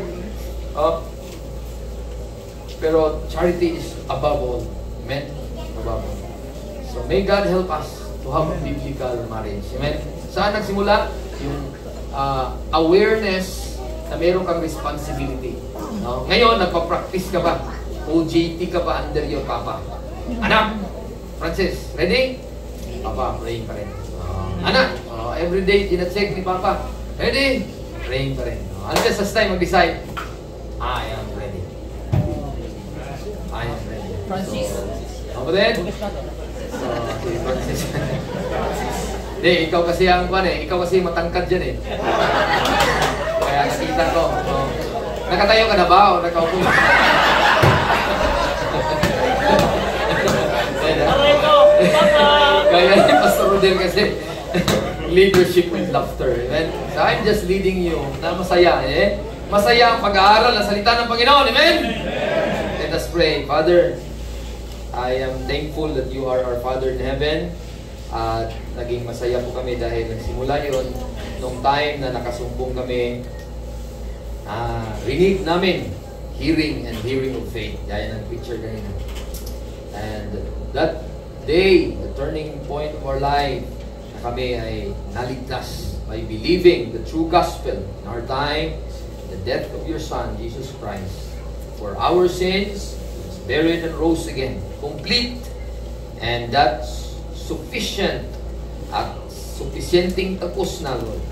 Pero charity is above all. Amen? Above all. So may God help us to have a biblical marriage. Amen? Saan nagsimula? Yung awareness na meron kang responsibility. No? Ngayon, nagpa-practice ka ba? OJT ka ba under your papa? Anak! Francis, ready? Papa, praying pa rin. Anak, everyday, tina-check ni Papa. Ready? Praying pa rin. Until sa time mag-decide, I am ready. I am ready. Francis. So, ako din? So, si Francis. Hindi, ikaw kasi ang kwan eh. Ikaw kasi matangkad dyan eh. Kaya nakita ko. So, nakatayo ka na ba o nakaupo? Kaya ni Pastor Rodel kasi leadership with laughter. Amen? So I'm just leading you na masaya. Masaya ang pag-aaral ng salita ng Panginoon. Amen? Let us pray. Father, I am thankful that you are our Father in heaven. At naging masaya po kami dahil nagsimula yun nung time na nakasumbong kami. Rinig namin, hearing and hearing of faith. Gaya ng picture kanina. And that day, the turning point of our life, na kami ay naligtas by believing the true gospel in our time, the death of your Son, Jesus Christ, for our sins, was buried and rose again, complete, and that's sufficient at sufficienting tapos na, Lord.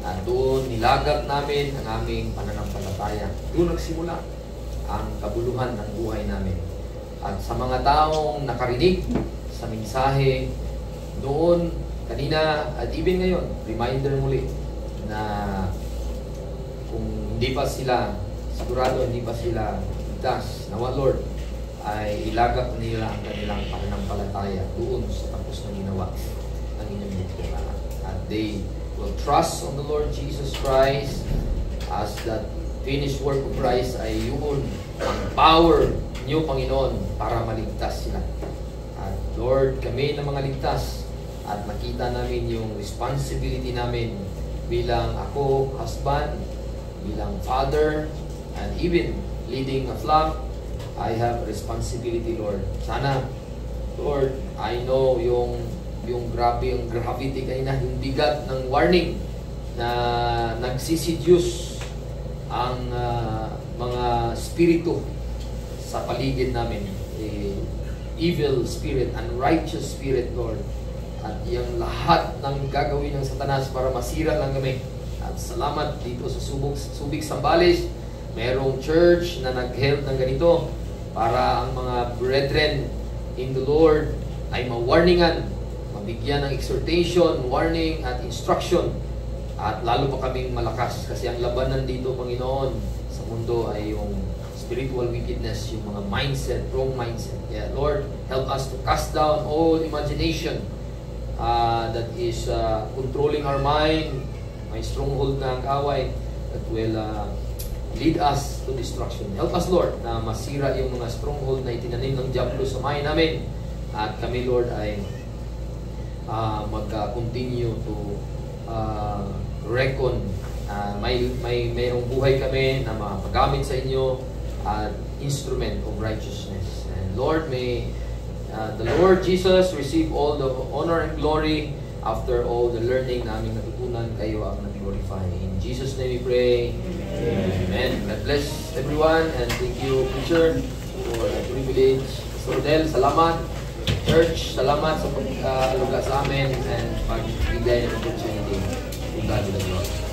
At doon nilagak namin ang aming pananampalataya. Doon nagsimula ang kabuluhan ng buhay namin. At sa mga taong nakarinig sa mensahe doon, kanina, at even ngayon, reminder muli na kung hindi pa sila, sigurado hindi pa sila ligtas, nawa Lord, ay ilagak nila ang kanilang pananampalataya doon sa tapos na ginawa ng inyong biktima. At they will trust on the Lord Jesus Christ as that finished work of Christ ay yun ang power niyo, Panginoon, para maligtas sila. At Lord, kami na mga ligtas at nakita namin yung responsibility namin bilang ako, husband, bilang father, and even leading a flock. I have responsibility, Lord. Sana, Lord, I know yung grabe, yung gravity kanina, yung bigat ng warning na nagsisidyus ang mga spirito sa paligid namin. Evil spirit, unrighteous spirit, Lord. At yung lahat ng gagawin ng Satanas para masira lang kami. At salamat dito sa Subic Sambales, mayroong church na nag-help ng ganito para ang mga brethren in the Lord ay ma-warningan, mabigyan ng exhortation, warning at instruction. At lalo pa kaming malakas kasi ang labanan dito, Panginoon, sa mundo ay yung spiritual wickedness, yung mga mindset, wrong mindset. Yeah, Lord, help us to cast down all imagination that is controlling our mind, may stronghold na ang kaway that will lead us to destruction. Help us, Lord, na masira yung mga stronghold na itinanim ng Diablo sa mind namin. At kami, Lord, ay mag-continue to reckon. Mayroong buhay kami na mapagamit sa inyo at instrument of righteousness. And Lord, may the Lord Jesus receive all the honor and glory after all the learning na aming natutunan, kayo ang nag-glorify. In Jesus' name we pray. Amen. God bless everyone and thank you, preacher, for the privilege. Pastor Rodel, salamat. Church, salamat sa pag-aluga sa amin and pagbigay ng opportunity. To God be the glory.